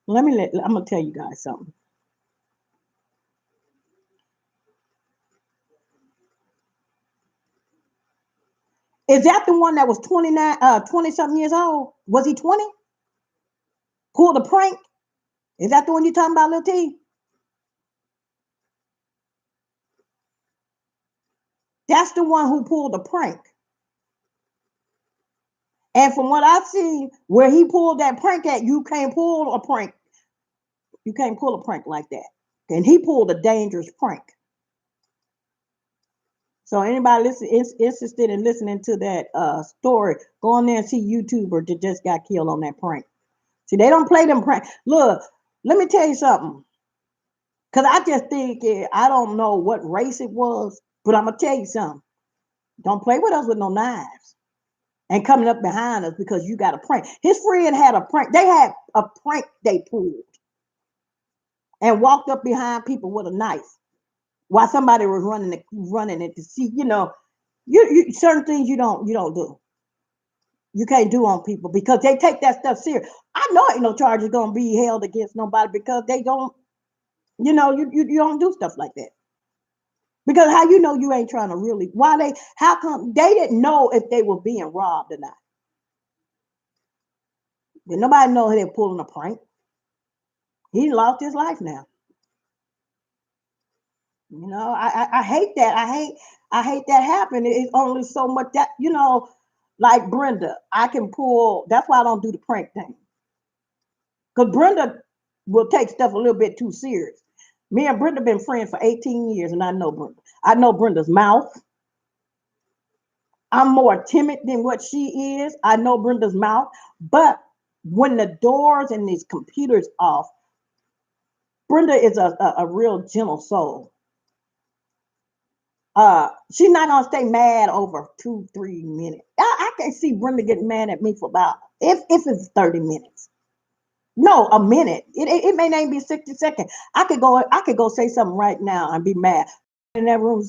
I'm gonna tell you guys something. Is that the one that was 29, 20 something years old? Was he 20? Pulled a prank? Is that the one you talking about, Lil T? That's the one who pulled a prank. And from what I've seen, where he pulled that prank at, you can't pull a prank. You can't pull a prank like that. And he pulled a dangerous prank. So anybody interested in listening to that story, go on there and see YouTuber that just got killed on that prank. See, they don't play them prank. Look, let me tell you something. Cause I just think I don't know what race it was, but I'm gonna tell you something. Don't play with us with no knives and coming up behind us because you got a prank. His friend had a prank. They had a prank they pulled and walked up behind people with a knife while somebody was running it to see. You certain things you don't do. You can't do on people because they take that stuff serious. I know ain't no charges gonna be held against nobody because they don't. You don't do stuff like that. Because how you know you ain't trying to really? How come they didn't know if they were being robbed or not? Did nobody know they were pulling a prank? He lost his life now. I hate that. I hate that happening. It's only so much that like Brenda. I can pull. That's why I don't do the prank thing. Because Brenda will take stuff a little bit too serious. Me and Brenda been friends for 18 years, and I know Brenda. I know Brenda's mouth. I'm more timid than what she is. I know Brenda's mouth, but when the doors and these computers off, Brenda is a real gentle soul. She's not gonna stay mad over 2-3 minutes. I can see Brenda getting mad at me for about if it's 30 minutes. No, a minute. It may not even be 60 seconds. I could go say something right now and be mad. In that room,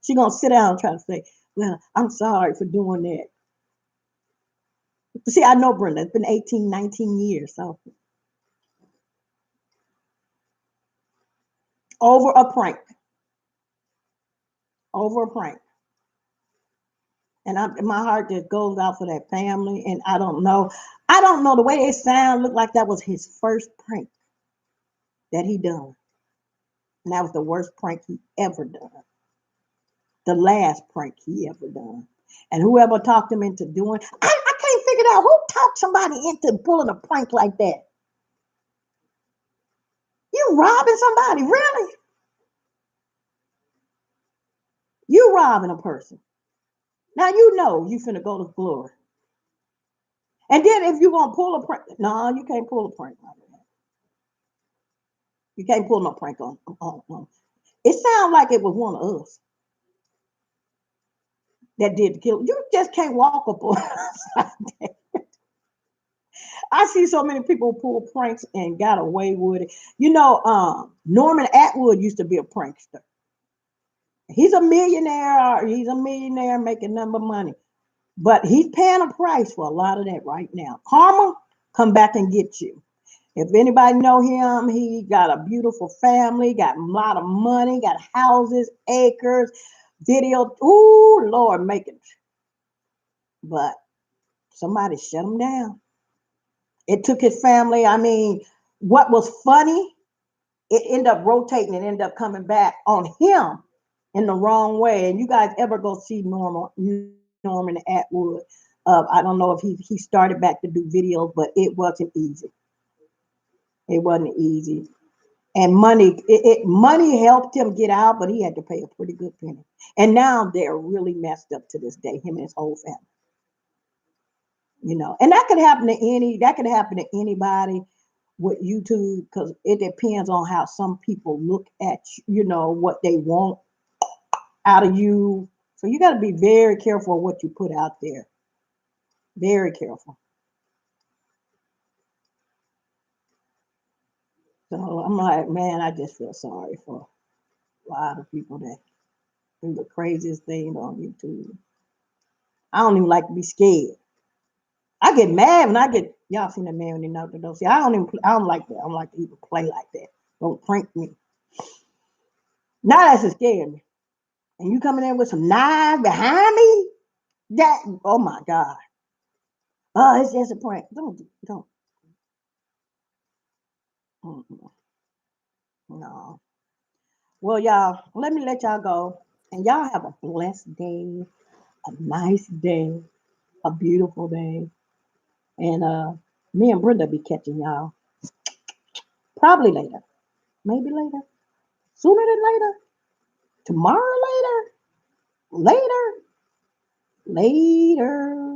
she gonna sit down and try to say, "Well, I'm sorry for doing that." See, I know Brenda. It's been 18, 19 years. So over a prank. Over a prank. And my heart just goes out for that family. And I don't know. I don't know the way it sound looked like that was his first prank that he done. And that was the worst prank he ever done. The last prank he ever done. And whoever talked him into doing, I can't figure out who talked somebody into pulling a prank like that. You robbing somebody, really? You robbing a person. Now you know you finna go to glory. And then if you gonna pull a prank, no, you can't pull a prank like that. You can't pull no prank on. It sounds like it was one of us that did the kill. You just can't walk up on us like that. I see so many people pull pranks and got away with it. You know, Norman Atwood used to be a prankster. He's a millionaire. He's a millionaire making number money, but he's paying a price for a lot of that right now. Karma come back and get you. If anybody know him, he got a beautiful family, got a lot of money, got houses, acres, video. Ooh, Lord, making. But somebody shut him down. It took his family. I mean, what was funny, it ended up rotating and ended up coming back on him in the wrong way. And you guys ever go see Norman Atwood? I don't know if he started back to do videos, but it wasn't easy. It wasn't easy. And money helped him get out, but he had to pay a pretty good penny. And now they're really messed up to this day, him and his whole family. You know, and that could happen to anybody with YouTube, because it depends on how some people look at you, you know, what they want out of you. So you got to be very careful what you put out there. Very careful. So I'm like, man, I just feel sorry for a lot of people that do the craziest thing on YouTube. I don't even like to be scared. I get mad when I get y'all seen that man when they knock the door. See, I don't like that. I don't like to even play like that. Don't prank me. Now that's scared me. And you coming in with some knives behind me? That oh my God. Oh, it's just a prank. Don't. Mm-mm. No. Well, y'all, let me let y'all go. And y'all have a blessed day, a nice day, a beautiful day. And me and Brenda be catching y'all probably later. Maybe later. Sooner than later. Tomorrow later. Later. Later.